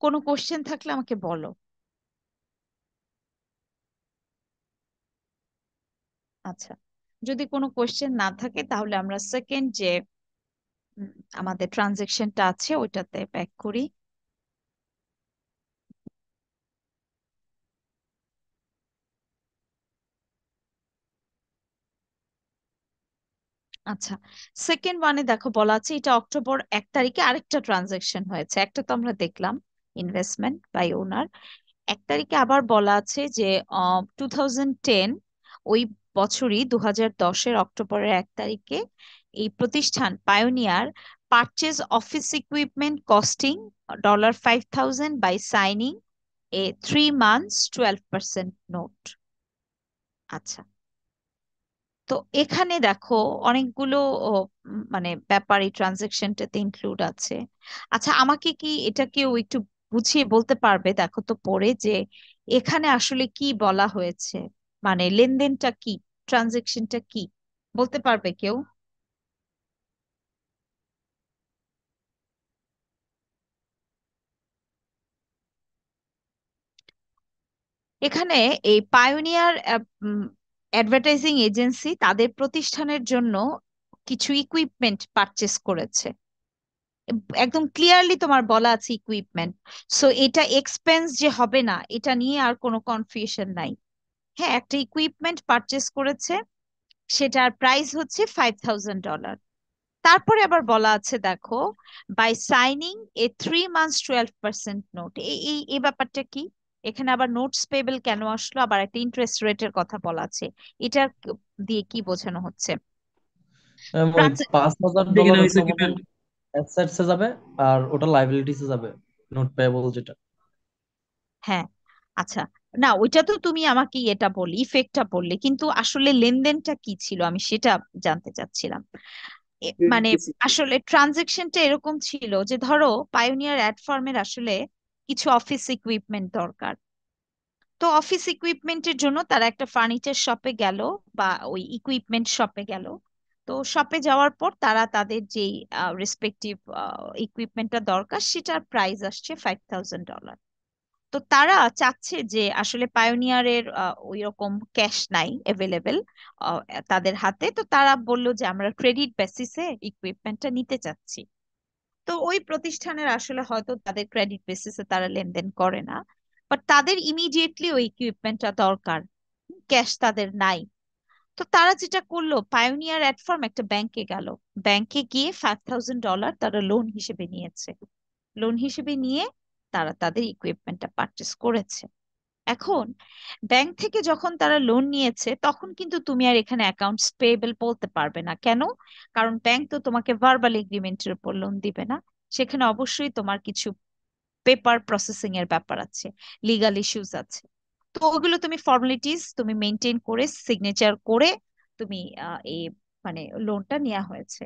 কোনো কোশ্চেন থাকলে আমাকে বলো। আচ্ছা, যদি কোনো কোশ্চেন না থাকে তাহলে আমরা সেকেন্ড যে উম, আমাদের ট্রানজেকশনটা আছে ওইটাতে ব্যাক করি। আচ্ছা, সেকেন্ড ওয়ানে দেখো বলা আছে এটা অক্টোবর 1 তারিখে আরেকটা ট্রানজাকশন হয়েছে, একটা তো আমরা দেখলাম ইনভেস্টমেন্ট বাই ওনার। 1 তারিখে আবার বলা আছে যে 2010 ওই বছরই 2010-এর অক্টোবরের 1 তারিখে এই প্রতিষ্ঠান Pioneer purchase office equipment costing $5,000 by signing a 3 months 12% নোট। আচ্ছা, তো এখানে দেখো অনেকগুলো ও, মানে ব্যাপার এই ট্রানজেকশনটাতে ইনক্লুড আছে। আচ্ছা, আমাকে কি এটা কেউ একটু বুঝিয়ে বলতে পারবে দেখো তো পড়ে যে এখানে আসলে কি বলা হয়েছে, মানে লেনদেনটা কি, ট্রানজেকশনটা কি, বলতে পারবে কেউ? এখানে এই পায়োনিয়ার অ্যাডভার্টাইজিং এজেন্সি তাদের প্রতিষ্ঠানের জন্য কিছু ইকুইপমেন্ট পারচেস করেছে, একদম ক্লিয়ারলি তোমার বলা আছে ইকুইপমেন্ট। সো এটা এক্সপেন্স যে হবে না এটা নিয়ে আর কোনো কনফিউশন নাই। হ্যাঁ, একটা ইকুইপমেন্ট পারচেস করেছে, সেটার প্রাইস হচ্ছে $5,000। তারপরে আবার বলা আছে দেখো by signing a 3 months 12% note. এই এই এই ব্যাপারটা কি? এখানে আবার নোটস পেয়েবল কেন আসলো, আবার একটা ইন্টারেস্ট রেটের কথা বলা আছে, এটা দিয়ে কি বোঝানো হচ্ছে? ওই $5,000 সম্ভবত অ্যাসেটসে যাবে আর ওটা লাইবিলিটিসে যাবে, নোট পেয়েবল যেটা। হ্যাঁ, আচ্ছা, না ওইটা তো তুমি আমাকে এটা বললে ইফেক্টটা বললে, কিন্তু আসলে লেনদেনটা কি ছিল আমি সেটা জানতে চাচ্ছিলাম। মানে আসলে ট্রানজেকশনটা এরকম ছিল যে ধরো পায়োনিয়ার অ্যাড ফার্মের আসলে কিছু অফিস ইকুইপমেন্ট দরকার। তো অফিস ইকুইপমেন্টের জন্য তারা একটা ফার্নিচার শপে গেল বা ওই ইকুইপমেন্ট শপে গেল। তো শপে যাওয়ার পর তারা তাদের যেই রেসপেক্টিভ ইকুইপমেন্টটা দরকার সেটার প্রাইস আসছে $5,000। তো তারা চাচ্ছে যে আসলে পায়োনিয়ারের ওই রকম ক্যাশ নাই অ্যাভেলেবেল তাদের হাতে। তো তারা বলল যে আমরা ক্রেডিট বেসিসে ইকুইপমেন্টটা নিতে চাচ্ছি। তো ওই প্রতিষ্ঠানের আসলে হয়তো তাদের ক্রেডিট বেসিসে তারা লেনদেন করে না, বাট তাদের ইমিডিয়েটলি ওই ইকুইপমেন্টটা দরকার, ক্যাশ তাদের নাই। তো তারা যেটা করলো, পায়োনিয়ার অ্যাড ফার্ম একটা ব্যাংকে গেল, ব্যাংকে গিয়ে $5,000 তারা লোন হিসেবে নিয়েছে। লোন হিসেবে নিয়ে তারা তাদের ইকুইপমেন্টটা পারচেস করেছে। এখন ব্যাংক থেকে যখন তারা লোন নিয়েছে তখন কিন্তু তুমি আর এখানে অ্যাকাউন্টস পেয়েবল বলতে পারবে না। কেন? কারণ ব্যাংক তো তোমাকে ভার্বাল এগ্রিমেন্টের উপর লোন দিবে না। সেখানে অবশ্যই তোমার কিছু পেপার প্রসেসিং এর ব্যাপার আছে, লিগাল ইস্যুস আছে। তো ওগুলো তুমি ফর্মালিটিস তুমি মেনটেন করে সিগনেচার করে তুমি এই মানে লোনটা নেওয়া হয়েছে।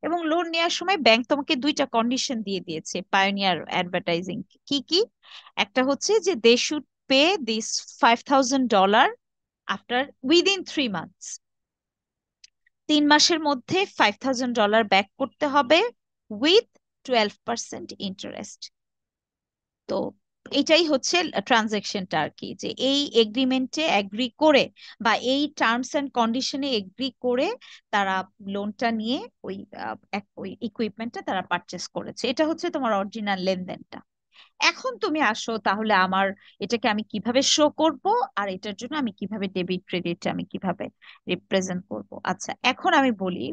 এবং লোন নেওয়ার সময় ব্যাংক তোমাকে দুইটা কন্ডিশন দিয়ে দিয়েছে পায়োনিয়ার অ্যাডভার্টাইজিং। কি কি? একটা হচ্ছে যে they should pay this $5,000 after within 3 months. 3 মাসের মধ্যে $5,000 ব্যাক করতে হবে উইথ 12% ইন্টারেস্ট। তো এটাই হচ্ছে ট্রানজেকশনটা আর কি, যে এই এগ্রিমেন্টে এগ্রি করে বা এই টার্মস এন্ড কন্ডিশনে এগ্রি করে তারা লোনটা নিয়ে ওই ওই ইকুইপমেন্টটা তারা পারচেস করেছে। এটা হচ্ছে তোমার অরিজিনাল লেনদেনটা। এখন তুমি আসো তাহলে আমার এটাকে আমি কিভাবে শো করব, আর এটার জন্য আমি কিভাবে ডেবিট ক্রেডিট আমি কিভাবে রিপ্রেজেন্ট করব। আচ্ছা, এখন আমি বলি,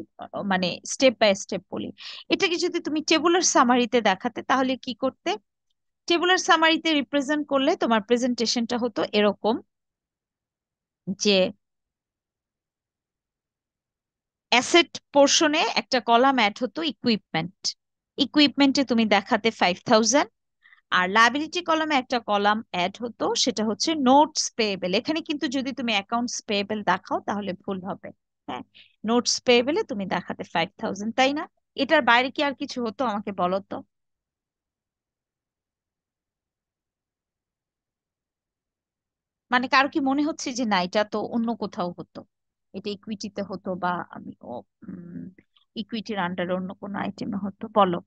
মানে স্টেপ বাই স্টেপ বলি। এটাকে যদি তুমি টেবুলার সামারিতে দেখাতে তাহলে কি করতে? টেবুলার সামারিতে রিপ্রেজেন্ট করলে তোমার প্রেজেন্টেশনটা হতো এরকম, যে অ্যাসেট পোর্শনে একটা কলাম অ্যাড হতো ইকুইপমেন্ট। ইকুইপমেন্টে তুমি দেখাতে 5,000। আর লায়াবিলিটি কলামে একটা কলাম অ্যাড হতো, সেটা হচ্ছে নোটস পেয়েবল। এখানে কিন্তু যদি তুমি অ্যাকাউন্টস পেয়েবল দেখাও তাহলে ভুল হবে। হ্যাঁ, নোটস পেয়েবলে তুমি দেখাতে 5,000, তাই না? এটার বাইরে কি আর কিছু হতো আমাকে বলো তো? মানে কারো কি মনে হচ্ছে যে না, এটা তো অন্য কোথাও হতো, এটা ইকুইটিতে হতো বা আমি ইকুইটির আন্ডারে অন্য কোনো আইটেমে হতো? বলো।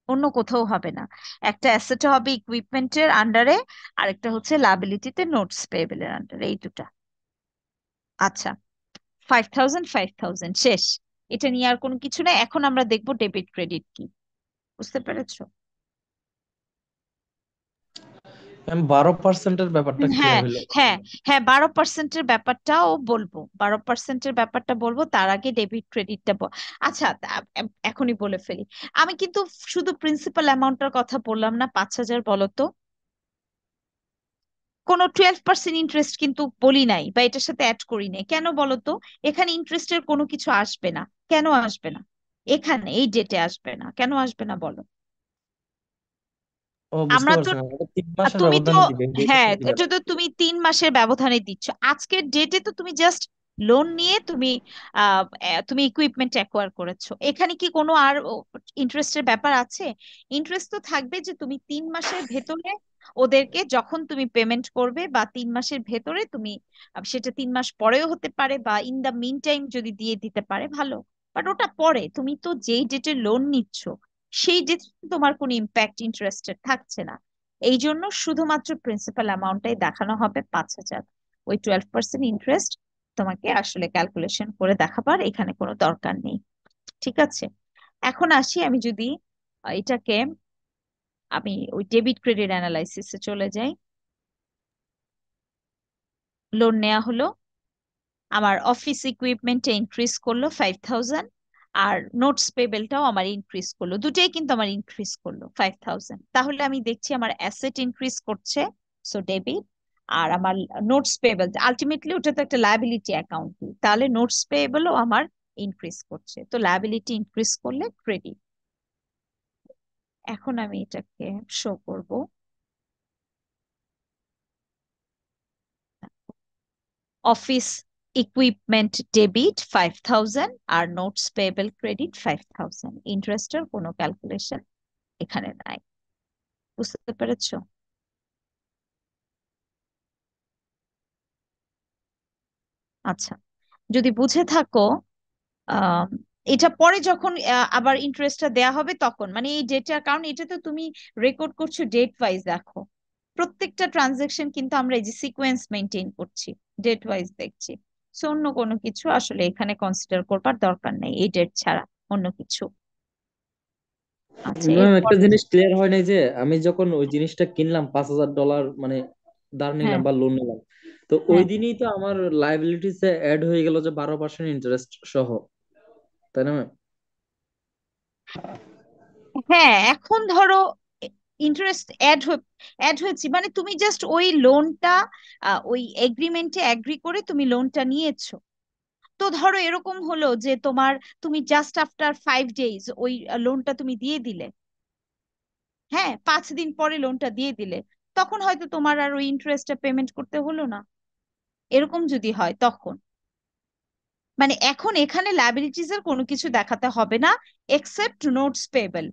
অন্য কোথাও হবে না। একটা অ্যাসেট হবে ইকুইপমেন্টের আন্ডারে, আর একটা হচ্ছে লায়াবিলিটিতে নোটস পেয়েবলের আন্ডারে, এই দুটা। আচ্ছা, 5,000 5,000 শেষ। এটা নিয়ে আর কোনো কিছু নাই। এখন আমরা দেখবো ডেবিট ক্রেডিট কি। বুঝতে পেরেছো? 12%-এর ব্যাপারটা কি হ্যাঁ, হইলো? হ্যাঁ, হ্যাঁ, 12%-এর ব্যাপারটাও বলবো। 12%-এর ব্যাপারটা বলবো, তার আগে ডেবিট ক্রেডিটটা আচ্ছা, এখনই বলে ফেলি। আমি কিন্তু শুধু প্রিন্সিপাল অ্যামাউন্টটার কথা বললাম না, 5,000 বলো তো। কোনো 12% ইন্টারেস্ট কিন্তু বলি নাই, বা এটার সাথে অ্যাড করি নাই। কেন বলো তো? এখানে ইন্টারেস্টের কোনো কিছু আসবে না। কেন আসবে না? এখানে এই ডেটে আসবে না, কেন আসবে না বলো? ও, বুঝতে আমরা তো পারছি না, এটা 3 মাসের তুমি তো ব্যবধানে দিবে হ্যাঁ, এটা এটা তো তুমি 3 মাসের ব্যবধানে দিচ্ছ। আজকের ডেটে তো তুমি জাস্ট লোন নিয়ে তুমি তুমি ইকুইপমেন্ট অ্যাকোয়ার করেছো। এখানে কি কোনো আর ইন্টারেস্টের ব্যাপার আছে? ইন্টারেস্ট তো থাকবে যে তুমি 3 মাসের ভেতরে ওদেরকে যখন তুমি পেমেন্ট করবে, বা 3 মাসের ভেতরে তুমি সেটা 3 মাস পরেও হতে পারে, বা ইন দা মিন টাইম যদি দিয়ে দিতে পারে ভালো। বাট ওটা পরে, তুমি তো যেই ডেটে লোন নিচ্ছ সেই ডেটে তোমার কোনো ইম্প্যাক্ট ইন্টারেস্টের থাকছে না। এই জন্য শুধুমাত্র প্রিন্সিপাল অ্যামাউন্টটাই দেখানো হবে 5,000। ওই 12% ইন্টারেস্ট তোমাকে আসলে ক্যালকুলেশন করে দেখাবার এখানে কোনো দরকার নেই। ঠিক আছে? এখন আসি, আমি যদি এটাকে আমি ওই ডেবিট ক্রেডিট অ্যানালাইসিসে চলে যাই। লোন নেওয়া হলো, আমার অফিস ইকুইপমেন্টে ইনক্রিজ করলো 5,000, আর নোটস পেবেলটাও আমার ইনক্রিজ করলো। দুটাই কিন্তু আমার ইনক্রিজ করলো 5,000। তাহলে আমি দেখছি আমার অ্যাসেট ইনক্রিজ করছে, সো ডেবিট। আর আমার নোটস পেবেল, আলটিমেটলি ওটা তো একটা লায়াবিলিটি অ্যাকাউন্ট, তাহলে নোটস পেয়েবলও আমার ইনক্রিজ করছে। তো লায়াবিলিটি ইনক্রিজ করলে ক্রেডিট। এখন আমি এটাকে শো করব। অফিস ইকুইপমেন্ট ডেবিট 5,000 আর নোটস পেয়েবল ক্রেডিট 5,000। ইন্টারেস্টের কোনো ক্যালকুলেশন এখানে নাই। বুঝতে পেরেছো? আচ্ছা, যদি বুঝে থাকো আহ এটা পরে যখন আবার ইন্টারেস্টটা দেয়া হবে তখন, মানে এই ডেটা, কারণ এটা তো তুমি রেকর্ড করছো ডেট ওয়াইজ। দেখো প্রত্যেকটা ট্রানজাকশন কিন্তু আমরা এই যে সিকোয়েন্স মেনটেন করছি, ডেট ওয়াইজ দেখছি। সো অন্য কোনো কিছু আসলে এখানে কনসিডার করবার দরকার নেই এই ডেট ছাড়া অন্য কিছু। আচ্ছা, ম্যাম এরপর একটা জিনিস ক্লিয়ার হয় নাই যে আমি যখন ওই জিনিসটা কিনলাম $5,000 মানে ধার নিলাম হ্যাঁ বা লোন নিলাম, তো ওই হ্যাঁ দিনই তো আমার লাইবিলিটিসে অ্যাড হয়ে গেল যে 12% ইন্টারেস্ট সহ, তাই না ম্যাম? হ্যাঁ, এখন ধরো ইন্টারেস্ট অ্যাড হয়েছে, মানে তুমি জাস্ট ওই লোনটা ওই এগ্রিমেন্টে এগ্রি করে তুমি লোনটা নিয়েছো। তো ধরো এরকম হলো যে তুমি জাস্ট আফটার 5 ডেজ ওই লোনটা তুমি দিয়ে দিলে, হ্যাঁ 5 দিন পরে লোনটা দিয়ে দিলে, তখন হয়তো তোমার আর ওই ইন্টারেস্টটা পেমেন্ট করতে হলো না। এরকম যদি হয় তখন, মানে এখন এখানে লায়াবিলিটিস এর কোনো কিছু দেখাতে হবে না এক্সেপ্ট নোটস পেয়েবল।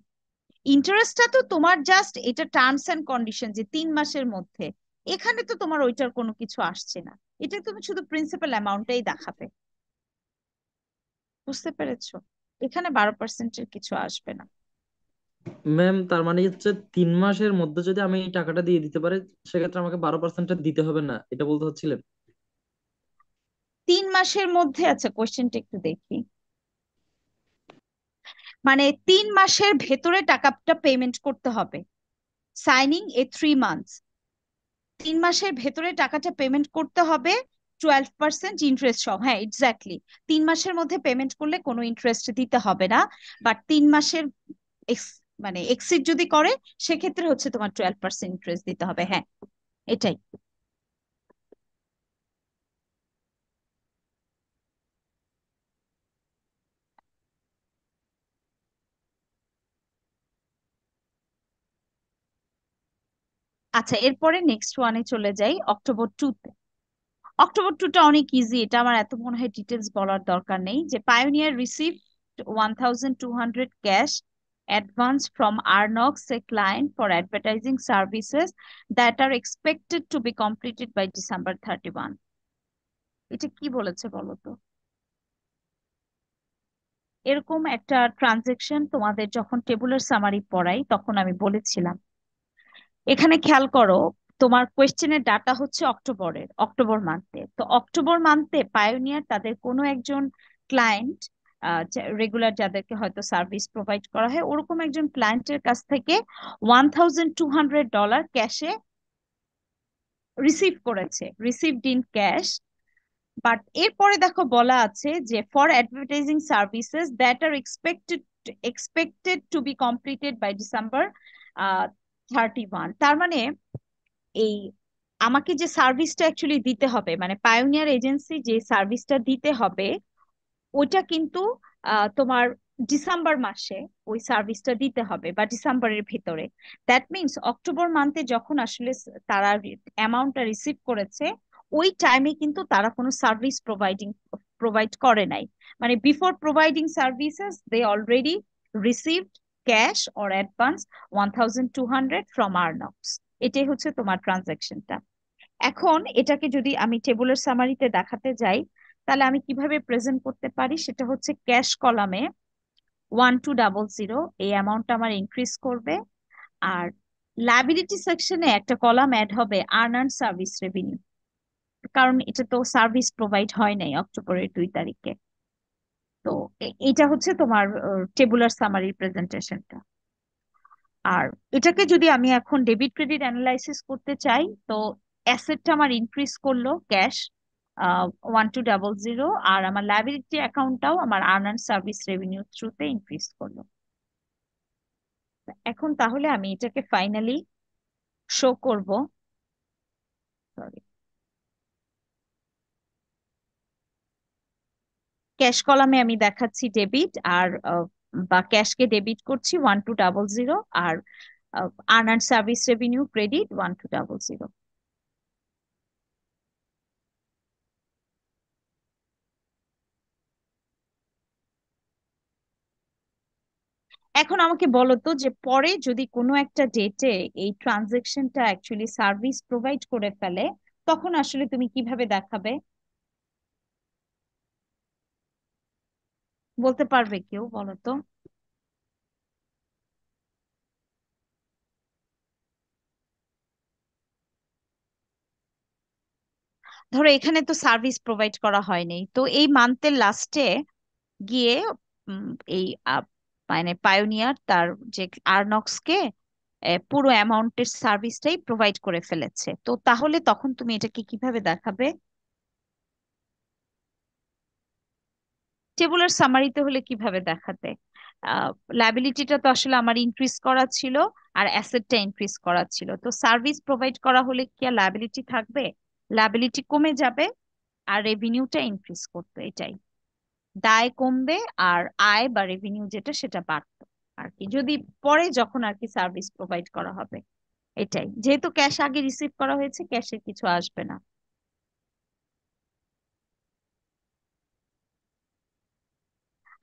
ইন্টারেস্টটা তো তোমার জাস্ট এটা টার্মস এন্ড কন্ডিশন যে 3 মাসের মধ্যে, এখানে তো তোমার ওইটার কোনো কিছু আসছে না। এটা তুমি শুধু প্রিন্সিপাল অ্যামাউন্টটাই দেখাবে। বুঝতে পেরেছো? এখানে 12%-এর কিছু আসবে না। ম্যাম তার মানে হচ্ছে 3 মাসের মধ্যে যদি আমি এই টাকাটা দিয়ে দিতে পারি, সেক্ষেত্রে আমাকে 12% দিতে হবে না, এটা বলতে চাচ্ছিলেন? 3 মাসের মধ্যে, আচ্ছা কোশ্চেনটা একটু দেখি। মানে 3 মাসের ভেতরে টাকাটা পেমেন্ট করতে হবে, সাইনিং এ 3 মান্থস। 3 মাসের ভেতরে টাকাটা পেমেন্ট করতে হবে 12% ইন্টারেস্ট সহ। হ্যাঁ এক্স্যাক্টলি, 3 মাসের মধ্যে পেমেন্ট করলে কোনো ইন্টারেস্ট দিতে হবে না। বাট 3 মাসের মানে এক্সিড যদি করে সেক্ষেত্রে হচ্ছে তোমার 12% ইন্টারেস্ট দিতে হবে। হ্যাঁ এটাই। আচ্ছা, এরপরে নেক্সট ওয়ানে চলে যাই, অক্টোবর 2-তে। অক্টোবর 2টা অনেক ইজি, এটা আমার এত মনে হয় ডিটেলস বলার দরকার নেই। যে pioneer receive 1,200 cash advance from Arnox, a client for advertising services that are expected to be completed by December 31। এটা কি বলেছে বলো তো? এরকম একটা ট্রানজেকশন তোমাদের যখন টেবুলার সামারি পড়াই তখন আমি বলেছিলাম। এখানে খেয়াল করো, তোমার কোয়েশ্চেনের ডাটা হচ্ছে অক্টোবর মান্থে। তো অক্টোবর মান্থে পায়োনিয়ার তাদের কোনো একজন ক্লায়েন্ট, রেগুলার যাদেরকে হয়তো সার্ভিস প্রোভাইড করা হয়, ওরকম একজন ক্লায়েন্টের কাছ থেকে $1,200 ক্যাশে রিসিভ করেছে, রিসিভড ইন ক্যাশ। বাট এরপরে দেখো বলা আছে যে for advertising services that are expected to be completed by December 31। তার মানে এই আমাকে যে সার্ভিসটা অ্যাকচুয়ালি দিতে হবে, মানে পায়োনিয়ার এজেন্সি যে সার্ভিসটা দিতে হবে, ওইটা কিন্তু তোমার ডিসেম্বর মাসে ওই সার্ভিসটা দিতে হবে বা ডিসেম্বরের ভিতরে। দ্যাট মিনস অক্টোবর মান্থে যখন আসলে তারা অ্যামাউন্টটা রিসিভ করেছে, ওই টাইমে কিন্তু তারা কোনো সার্ভিস প্রোভাইড করে নাই। মানে before providing services they already received cash or advance 1,200 from Arnex. এটাই হচ্ছে তোমার ট্রানজাকশনটা। এখন এটাকে যদি আমি টেবুলার সামারিতে দেখাতে যাই, তাহলে আমি কিভাবে প্রেজেন্ট করতে পারি সেটা হচ্ছে ক্যাশ কলামে 1,200 এই অ্যামাউন্টটা আমার ইনক্রিজ করবে। আর লায়াবিলিটি সেকশনে একটা কলাম অ্যাড হবে আর্ন সার্ভিস রেভিনিউ, কারণ এটা তো সার্ভিস প্রোভাইড হয় নাই অক্টোবরের 2 তারিখে। তো এটা হচ্ছে তোমার টেবুলার সামারির প্রেজেন্টেশনটা। আর এটাকে যদি আমি এখন ডেবিট ক্রেডিট অ্যানালাইসিস করতে চাই, তো অ্যাসেটটা আমার ইনক্রিজ করলো ক্যাশ 1,200, আর আমার লায়াবিলিটি অ্যাকাউন্টটাও আমার আর্ন অ্যান্ড সার্ভিস রেভিনিউ থ্রুতে ইনক্রিজ করলো। এখন তাহলে আমি এটাকে ফাইনালি শো করব। সরি, ক্যাশ কলামে আমি দেখাচ্ছি ডেবিট আর বা ক্যাশকে ডেবিট করছি 1,200, আর earned service revenue credit 1,200। এখন আমাকে বলো তো যে পরে যদি কোনো একটা ডেটে এই ট্রানজেকশনটা অ্যাকচুয়ালি সার্ভিস প্রোভাইড করে ফেলে, তখন আসলে তুমি কিভাবে দেখাবে? বলতে পারবে কেউ, বলো তো? ধরো এখানে তো সার্ভিস প্রোভাইড করা হয়নি, তো এই মান্থের লাস্টে গিয়ে উম, এই মানে পায়োনিয়ার তার যে আর্নক্সকে পুরো অ্যামাউন্টের সার্ভিসটাই প্রোভাইড করে ফেলেছে, তো তাহলে তখন তুমি এটাকে কিভাবে দেখাবে? টেবুলার সামারিতে হলে কিভাবে দেখাতে? লায়াবিলিটিটা তো আসলে আমার ইনক্রিজ করা ছিল, আর অ্যাসেটটা ইনক্রিজ করা ছিল, তো সার্ভিস প্রোভাইড করা হলে কি আর লায়াবিলিটি থাকবে? লায়াবিলিটি কমে যাবে আর রেভিনিউটা ইনক্রিজ করতো, এটাই। দায় কমবে আর আয় বা রেভিনিউ যেটা সেটা বাড়তো আর কি, যদি পরে যখন আর কি সার্ভিস প্রোভাইড করা হবে। এটাই, যেহেতু ক্যাশ আগে রিসিভ করা হয়েছে, ক্যাশের কিছু আসবে না।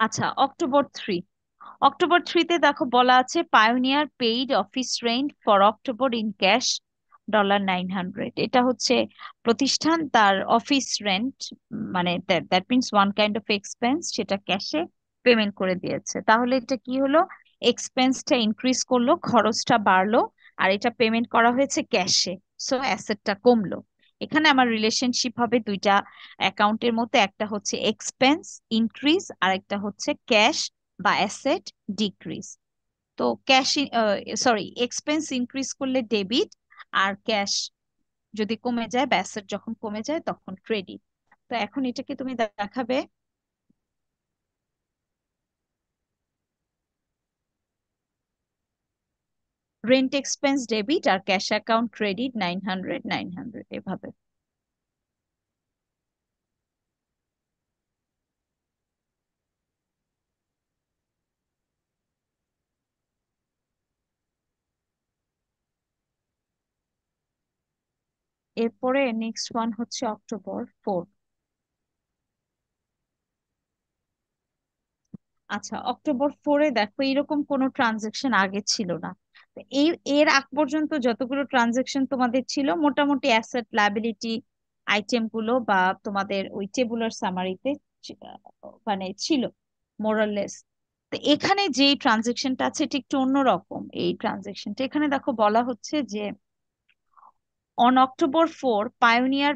আচ্ছা, অক্টোবর 3 তে দেখো বলা আছে pioneer paid office rent for October in cash $900। এটা হচ্ছে প্রতিষ্ঠান তার অফিস রেন্ট, মানে that means one kind of expense, সেটা ক্যাশে পেমেন্ট করে দিয়েছে। তাহলে এটা কি হলো? এক্সপেন্সটা ইনক্রিজ করলো, খরচটা বাড়লো, আর এটা পেমেন্ট করা হয়েছে ক্যাশে, সো অ্যাসেটটা কমলো। এখানে আমার রিলেশনশিপ হবে দুইটা অ্যাকাউন্টের মধ্যে, একটা হচ্ছে এক্সপেন্স ইনক্রিজ আর একটা হচ্ছে ক্যাশ বা অ্যাসেট ডিক্রিজ। তো ক্যাশ, সরি, এক্সপেন্স ইনক্রিজ করলে ডেবিট, আর ক্যাশ যদি কমে যায় বা অ্যাসেট যখন কমে যায় তখন ক্রেডিট। তো এখন এটাকে তুমি দেখাবে রেন্ট এক্সপেন্স ডেবিট আর ক্যাশ অ্যাকাউন্ট ক্রেডিট 900 এভাবে। এরপরে নেক্সট ওয়ান হচ্ছে অক্টোবর 4। আচ্ছা, অক্টোবর 4 দেখো এরকম কোনো ট্রানজেকশন আগে ছিল না। তো এর আগ পর্যন্ত যতগুলো ট্রানজেকশন তোমাদের ছিল মোটামুটি অ্যাসেট লায়াবিলিটি আইটেম গুলো বা তোমাদের ওই টেবুলার সামারিতে মানে ছিল মোরাললেস। তো এখানে যে ট্রানজেকশনটা আছে এটা একটু অন্যরকম। এই ট্রানজেকশনটা এখানে দেখো বলা হচ্ছে যে on October 4 Pioneer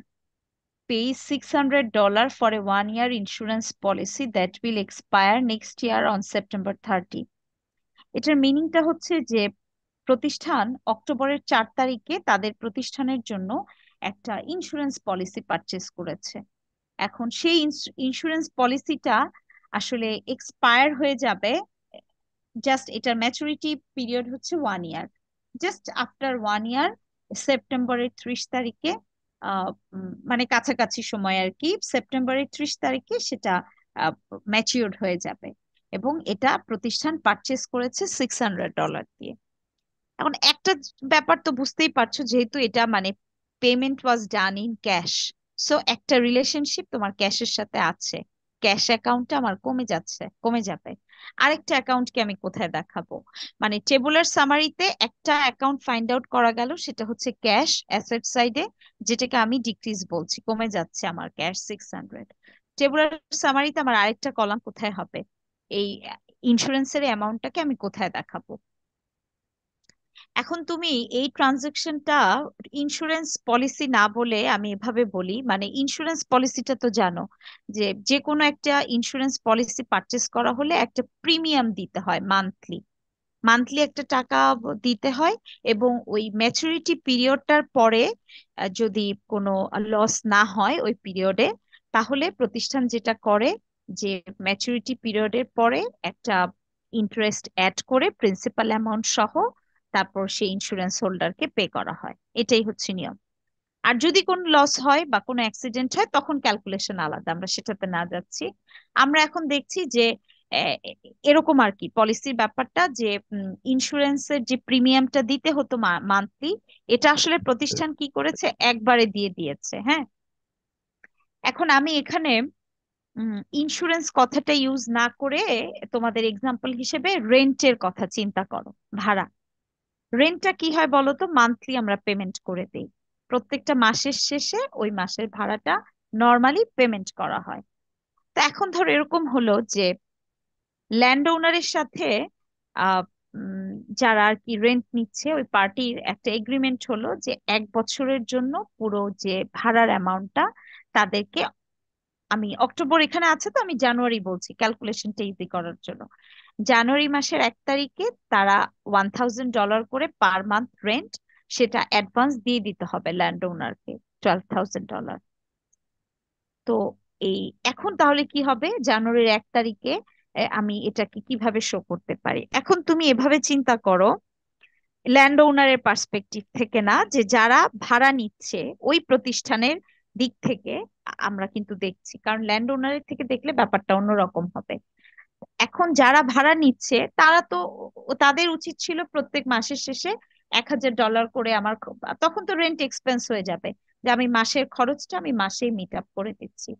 pays $600 for a 1 year insurance policy that will expire next year on September 30। এটার মিনিংটা হচ্ছে যে প্রতিষ্ঠান অক্টোবরের 4 তারিখে তাদের প্রতিষ্ঠানের জন্য একটা ইন্স্যুরেন্স পলিসি পারচেজ করেছে। এখন সেই ইন্স্যুরেন্স পলিসিটা আসলে এক্সপায়ার হয়ে যাবে, জাস্ট এটার ম্যাচুরিটি পিরিয়ড হচ্ছে 1 ইয়ার। জাস্ট আফটার 1 ইয়ার সেপ্টেম্বরের 30 তারিখে, মানে কাছাকাছি সময় আর কি, সেপ্টেম্বরের 30 তারিখে সেটা ম্যাচিওর হয়ে যাবে। এবং এটা প্রতিষ্ঠান পারচেস করেছে $600 দিয়ে। এখন একটা ব্যাপার তো বুঝতেই পারছো, যেহেতু এটা মানে payment was done in cash, so একটা রিলেশনশিপ তোমার ক্যাশের সাথে আছে। ক্যাশ অ্যাকাউন্টটা আমার কমে যাচ্ছে, কমে যাবে। আরেকটা অ্যাকাউন্টকে আমি কোথায় দেখাবো? মানে টেবুলার সামারিতে একটা অ্যাকাউন্ট ফাইন্ড আউট করা গেল, সেটা হচ্ছে ক্যাশ অ্যাসেট সাইডে, যেটাকে আমি ডিক্রিজ বলছি, কমে যাচ্ছে আমার ক্যাশ 600। টেবুলার সামারিতে আমার আরেকটা কলাম কোথায় হবে? এই ইন্স্যুরেন্সের অ্যামাউন্টটাকে আমি কোথায় দেখাবো? এখন তুমি এই ট্রানজেকশনটা ইন্স্যুরেন্স পলিসি না বলে আমি এভাবে বলি, মানে ইন্স্যুরেন্স পলিসিটা তো জানো যে যে কোনো একটা ইন্স্যুরেন্স পলিসি পারচেস করা হলে একটা প্রিমিয়াম দিতে হয় মান্থলি, মান্থলি একটা টাকা দিতে হয়। এবং ওই ম্যাচুরিটি পিরিয়ডটার পরে যদি কোনো লস না হয় ওই পিরিয়ডে, তাহলে প্রতিষ্ঠান যেটা করে যে ম্যাচুরিটি পিরিয়ডের পরে একটা ইন্টারেস্ট অ্যাড করে প্রিন্সিপাল অ্যামাউন্ট সহ তারপর সেই ইন্স্যুরেন্স হোল্ডারকে পে করা হয়। এটাই হচ্ছে নিয়ম। আর যদি কোনো লস হয় বা কোনো অ্যাক্সিডেন্ট হয় তখন ক্যালকুলেশন আলাদা, আমরা সেটাতে না যাচ্ছি। আমরা এখন দেখছি যে আহ, এরকম আর কি পলিসির ব্যাপারটা, যে ইন্স্যুরেন্সের যে প্রিমিয়ামটা দিতে হতো মান্থলি, এটা আসলে প্রতিষ্ঠান কি করেছে একবারে দিয়ে দিয়েছে। হ্যাঁ, এখন আমি এখানে ইন্স্যুরেন্স কথাটা ইউজ না করে তোমাদের এক্সাম্পল হিসেবে রেন্টের কথা চিন্তা করো। ভাড়া, রেন্টটা কি হয় বলো তো? মান্থলি আমরা পেমেন্ট করে দেই, প্রত্যেকটা মাসের শেষে ওই মাসের ভাড়াটা নর্মালি পেমেন্ট করা হয়। তো এখন ধরো এরকম হলো যে ল্যান্ড ওনারের সাথে আহ যারা আর কি রেন্ট নিচ্ছে ওই পার্টির একটা এগ্রিমেন্ট হলো যে 1 বছরের জন্য পুরো যে ভাড়ার অ্যামাউন্টটা তাদেরকে, আমি অক্টোবর এখানে আছে তো আমি জানুয়ারি বলছি ক্যালকুলেশনটা ইজি করার জন্য, জানুয়ারি মাসের 1 তারিখে তারা $1000 করে পার মান্থ রেন্ট সেটা অ্যাডভান্স দিয়ে দিতে হবে ল্যান্ড ওনারকে, $12,000। তো এই এখন তাহলে কি হবে জানুয়ারির 1 তারিখে আমি এটাকে কিভাবে শো করতে পারি? এখন তুমি এভাবে চিন্তা করো, ল্যান্ড ওনারের পার্সপেক্টিভ থেকে না, যে যারা ভাড়া নিচ্ছে ওই প্রতিষ্ঠানের দিক থেকে আমরা কিন্তু দেখছি, কারণ ল্যান্ড ওনারের থেকে দেখলে ব্যাপারটা অন্যরকম হবে। এখন যারা ভাড়া নিচ্ছে তারা তো তাদের উচিত ছিল প্রত্যেক মাসের শেষে $1000 করে আমার তখন তো রেন্ট এক্সপেন্স হয়ে যাবে, যে আমি মাসের খরচটা আমি মাসেই মিট আপ করে দিচ্ছি।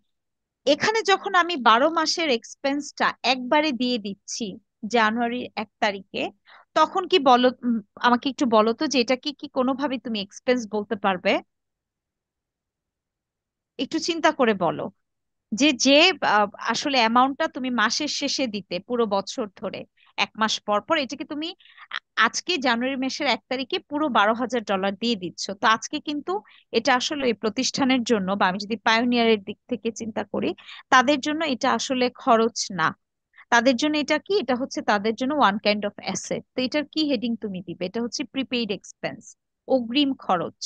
এখানে যখন আমি 12 মাসের এক্সপেন্সটা একবারে দিয়ে দিচ্ছি জানুয়ারির 1 তারিখে, তখন কি বলো, আমাকে একটু বলো তো যে এটা কি কি কোনোভাবে তুমি এক্সপেন্স বলতে পারবে? একটু চিন্তা করে বলো যে যে আসলে অ্যামাউন্টটা তুমি মাসের শেষে দিতে পুরো বছর ধরে 1 মাস পর পর, এটাকে তুমি আজকে জানুয়ারি মাসের 1 তারিখে পুরো $12,000 দিয়ে দিচ্ছ। তো আজকে কিন্তু এটা আসলে এই প্রতিষ্ঠানের জন্য, বা আমি যদি পায়োনিয়ারের দিক থেকে চিন্তা করি, তাদের জন্য এটা আসলে খরচ না, তাদের জন্য এটা কি, এটা হচ্ছে তাদের জন্য ওয়ান কাইন্ড অফ অ্যাসেট। তো এটার কি হেডিং তুমি দিবে? এটা হচ্ছে প্রিপেইড এক্সপেন্স, অগ্রিম খরচ।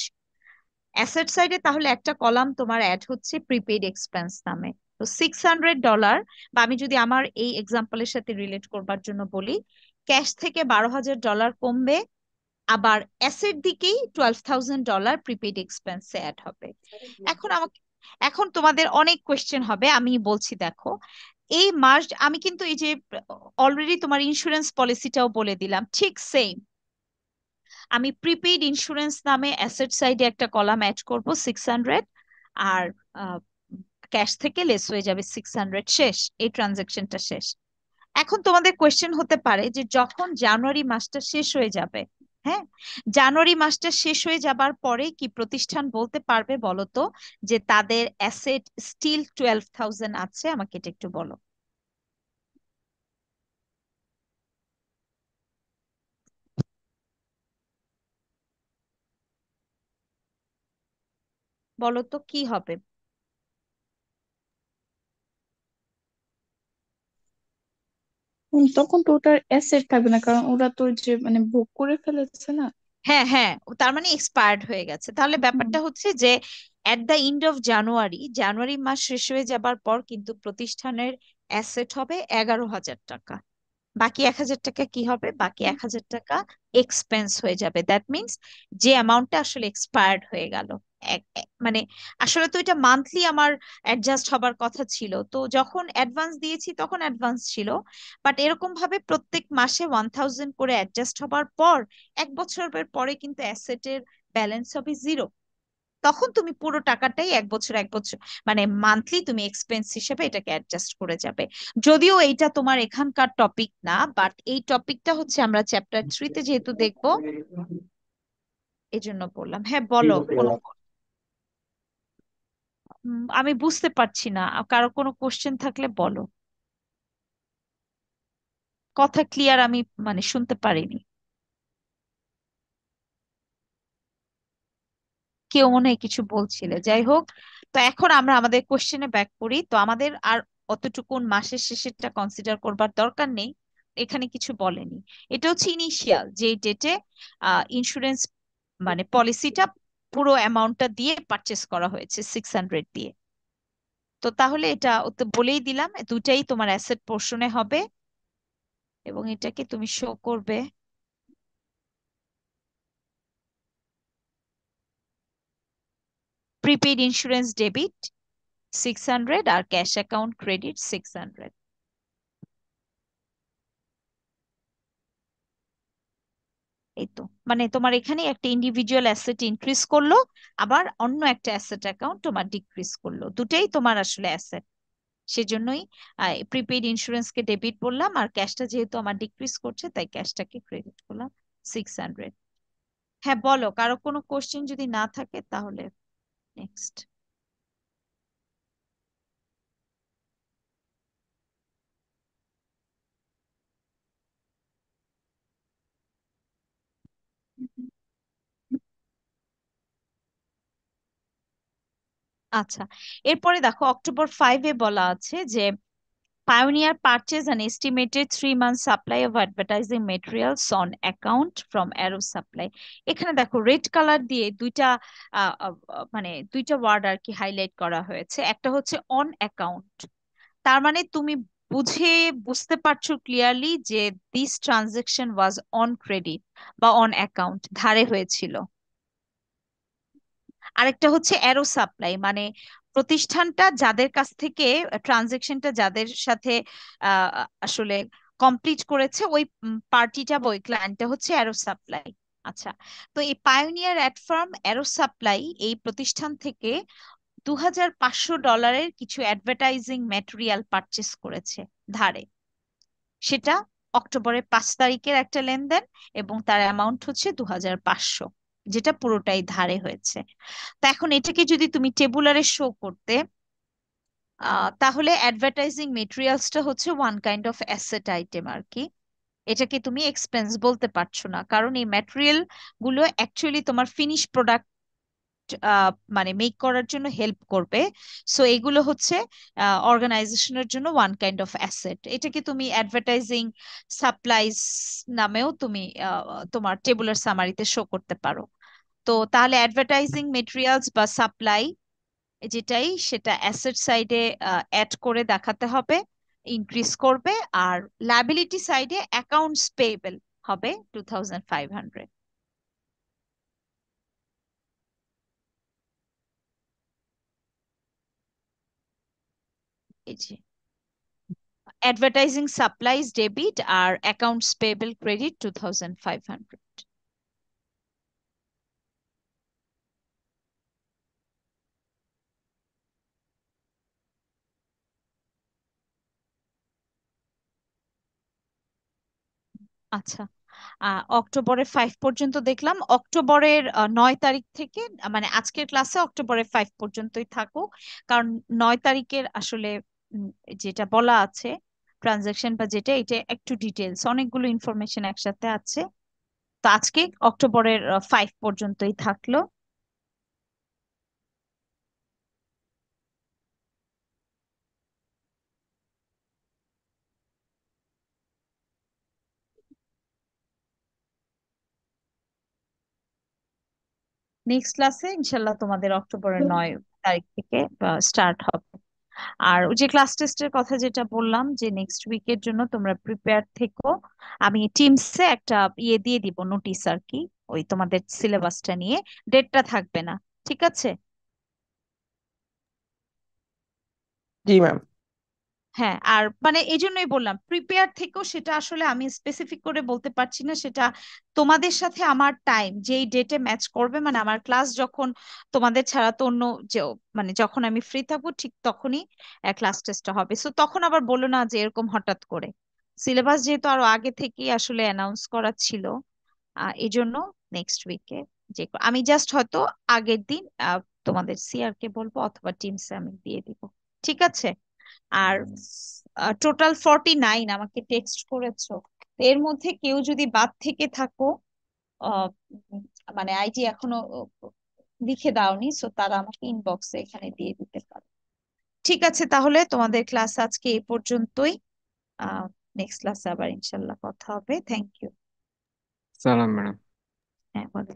অ্যাসেট সাইডে তাহলে একটা কলাম তোমার অ্যাড হচ্ছে প্রিপেইড এক্সপেন্স নামে। তো $600, বা আমি যদি আমার এই এক্সাম্পলের সাথে রিলেট করবার জন্য বলি, ক্যাশ থেকে $12,000 কমবে, আবার অ্যাসেট দিকেই $12,000 প্রিপেইড এক্সপেন্সে অ্যাড হবে। এখন আমাকে, এখন তোমাদের অনেক কোয়েশ্চেন হবে, আমি বলছি দেখো, এই মাস আমি কিন্তু এই যে অলরেডি তোমার ইন্স্যুরেন্স পলিসিটাও বলে দিলাম ঠিক সেম, আমি প্রিপেইড ইন্স্যুরেন্স নামে অ্যাসেট সাইডে একটা কলাম অ্যাড করব 600, আর ক্যাশ থেকে লেস হয়ে যাবে 600, শেষ, এই ট্রানজেকশনটা শেষ। এখন তোমাদের কোয়েশ্চেন হতে পারে যে যখন জানুয়ারি মাসটা শেষ হয়ে যাবে, হ্যাঁ, জানুয়ারি মাসটা শেষ হয়ে যাবার পরে কি প্রতিষ্ঠান বলতে পারবে বলো তো যে তাদের অ্যাসেট স্টিল 12,000 আছে? আমাকে এটা একটু বলো। বলো তো কি হবে? তখন তো ওটার অ্যাসেট থাকবে না, কারণ ওরা তো যে মানে ভোগ করে ফেলেছে না। হ্যাঁ হ্যাঁ, তার মানে এক্সপায়ার্ড হয়ে গেছে। তাহলে হুম। ব্যাপারটা হচ্ছে যে at the end of January, জানুয়ারি মাস শেষ হয়ে যাবার পর কিন্তু প্রতিষ্ঠানের অ্যাসেট হবে 11,000 টাকা, বাকি 1,000 টাকা কি হবে? বাকি 1,000 টাকা এক্সপেন্স হয়ে যাবে। দ্যাট মিনস যে অ্যামাউন্টটা আসলে এক্সপায়ার্ড হয়ে গেল, মানে আসলে তো এটা মান্থলি আমার অ্যাডজাস্ট হবার কথা ছিল, তো যখন অ্যাডভান্স দিয়েছি তখন অ্যাডভান্স ছিল, বাট এরকম ভাবে প্রত্যেক মাসে 1,000 করে অ্যাডজাস্ট হবার পর 1 বছরের পরে কিন্তু অ্যাসেটের ব্যালেন্স হবে 0। তখন তুমি পুরো টাকাটাই 1 বছর 1 বছর মানে মান্থলি তুমি এক্সপেন্স হিসেবে এটাকে অ্যাডজাস্ট করে যাবে। যদিও এইটা তোমার এখানকার টপিক না, বাট এই টপিকটা হচ্ছে আমরা চ্যাপ্টার 3-তে যেহেতু দেখবো, এই জন্য বললাম। হ্যাঁ বলো, কোনো আমি বুঝতে পারছি না, কারো কোনো কোশ্চেন থাকলে বলো। কথা ক্লিয়ার আমি মানে শুনতে পারিনি, কেউ মনে হয় কিছু বলছিলে, যাই হোক। তো এখন আমরা আমাদের কোশ্চেনে ব্যাক করি। তো আমাদের আর অতটুকুন মাসের শেষেরটা কনসিডার করবার দরকার নেই, এখানে কিছু বলেনি। এটা হচ্ছে ইনিশিয়াল যে ডেটে ইন্স্যুরেন্স মানে পলিসিটা পুরো অ্যামাউন্টটা দিয়ে পারচেস করা হয়েছে 600 দিয়ে। তো তাহলে এটা ও তো বলেই দিলাম, দুটাই তোমার অ্যাসেট পোর্শনে হবে, এবং এটাকে তুমি শো করবে প্রিপেইড ইন্স্যুরেন্স ডেবিট 600 আর ক্যাশ অ্যাকাউন্ট ক্রেডিট 600। এই তো, মানে তোমার এখানে একটা ইন্ডিভিজুয়াল অ্যাসেট ইনক্রিজ করলো, আবার অন্য একটা অ্যাসেট অ্যাকাউন্ট তোমার ডিক্রিজ করলো, দুটাই তোমার আসলে অ্যাসেট। সেজন্যই প্রিপেইড ইন্স্যুরেন্সকে ডেবিট বললাম, আর ক্যাশটা যেহেতু আমার ডিক্রিজ করছে তাই ক্যাশটাকে ক্রেডিট করলাম 600। হ্যাঁ বলো, কারো কোনো কোশ্চেন যদি না থাকে তাহলে নেক্সট। আচ্ছা, এরপরে দেখো অক্টোবর 5-এ বলা আছে যে Pioneer purchase an estimated 3 months supply of advertising materials on account from Arrow Supply। এখানে দেখো রেড কালার দিয়ে দুইটা মানে দুইটা ওয়ার্ড আর কি হাইলাইট করা হয়েছে। একটা হচ্ছে অন অ্যাকাউন্ট, তার মানে তুমি বুঝতে পারছো ক্লিয়ারলি যে this transaction was on credit বা অন অ্যাকাউন্ট, ধারে হয়েছিল। আরেকটা হচ্ছে অ্যারো সাপ্লাই, মানে প্রতিষ্ঠানটা যাদের কাছ থেকে ট্রানজেকশনটা যাদের সাথে আহ, আসলে কমপ্লিট করেছে ওই পার্টিটা বা ওই ক্লায়েন্টটা হচ্ছে অ্যারো সাপ্লাই। আচ্ছা, তো এই Pioneer Ad Firm Arrow Supply এই প্রতিষ্ঠান থেকে $2,500 কিছু অ্যাডভার্টাইজিং ম্যাটেরিয়াল পারচেস করেছে ধারে। সেটা অক্টোবরের 5 তারিখের একটা লেনদেন এবং তার অ্যামাউন্ট হচ্ছে 2,500, যেটা পুরোটাই ধারে হয়েছে। তা এখন এটাকে যদি তুমি টেবুলারে শো করতে, তাহলে অ্যাডভার্টাইজিং মেটেরিয়ালসটা হচ্ছে one kind of asset item আর কি। এটাকে তুমি এক্সপেন্স বলতে পারছো না, কারণ এই ম্যাটেরিয়াল গুলো অ্যাকচুয়ালি তোমার ফিনিশ প্রোডাক্ট মানে মেক করার জন্য হেল্প করবে। সো এগুলো হচ্ছে অর্গানাইজেশনের জন্য ওয়ান কাইন্ড অফ অ্যাসেট। এটাকে তুমি অ্যাডভার্টাইজিং সাপ্লাইজ নামেও তুমি তোমার টেবুলার সামারিতে শো করতে পারো। তো তাহলে অ্যাডভার্টাইজিং মেটেরিয়ালস বা সাপ্লাই যেটাই সেটা অ্যাসেট সাইডে অ্যাড করে দেখাতে হবে, ইনক্রিজ করবে। আর লায়াবিলিটি সাইডে অ্যাকাউন্টস পেয়েবল হবে 2,500। এই যে অ্যাডভার্টাইজিং সাপ্লাইজ ডেবিট আর অ্যাকাউন্টস পেয়েবল ক্রেডিট 2,500। আচ্ছা, অক্টোবরের 5 পর্যন্ত দেখলাম। অক্টোবরের 9 তারিখ থেকে, মানে আজকের ক্লাসে অক্টোবরের 5 পর্যন্তই থাকুক, কারণ 9 তারিখের আসলে যেটা বলা আছে ট্রানজাকশন বা যেটা, এটা একটু ডিটেলস, অনেকগুলো ইনফরমেশন একসাথে আছে। তো আজকে অক্টোবরের 5 পর্যন্তই থাকলো। নেক্সট ক্লাসে ইনশাল্লাহ তোমাদের অক্টোবরের 9 তারিখ থেকে স্টার্ট হবে। আর ওই যে ক্লাস টেস্টের কথা যেটা বললাম যে নেক্সট উইকের জন্য তোমরা প্রিপেয়ার থেকো। আমি টিমসে একটা দিয়ে দিব নোটিস আর কি, ওই তোমাদের সিলেবাসটা নিয়ে। ডেটটা থাকবে না, ঠিক আছে? জি ম্যাম। হ্যাঁ, আর মানে এই জন্যই বললাম প্রিপেয়ার থেকেও, সেটা আসলে আমি স্পেসিফিক করে বলতে পারছি না। সেটা তোমাদের সাথে আমার টাইম যেই ডেটে ম্যাচ করবে, মানে আমার ক্লাস যখন, তোমাদের ছাড়া তো অন্য যে, মানে যখন আমি ফ্রি থাকবো ঠিক তখনই ক্লাস টেস্টটা হবে। সো তখন আবার বলো না যে এরকম হঠাৎ করে। সিলেবাস যেহেতু আরো আগে থেকেই আসলে অ্যানাউন্স করা ছিল, এই জন্য নেক্সট উইকে যে আমি জাস্ট হয়তো আগের দিন তোমাদের সিআর কে বলবো অথবা টিমসে আমি দিয়ে দিব, ঠিক আছে? আর টোটাল 49 আমাকে টেক্সট করেছো। তো এর মধ্যে কেউ যদি বাদ থেকে থাকো, আহ, উম, মানে আইডি এখনো লিখে দাওনি, সো তারা আমাকে ইনবক্সে এখানে দিয়ে দিতে পারো। ঠিক আছে, তাহলে তোমাদের ক্লাস আজকে এই পর্যন্তই। নেক্সট ক্লাসে আবার ইনশাল্লাহ কথা হবে। Thank you. সালাম ম্যাডাম। হ্যাঁ বলো।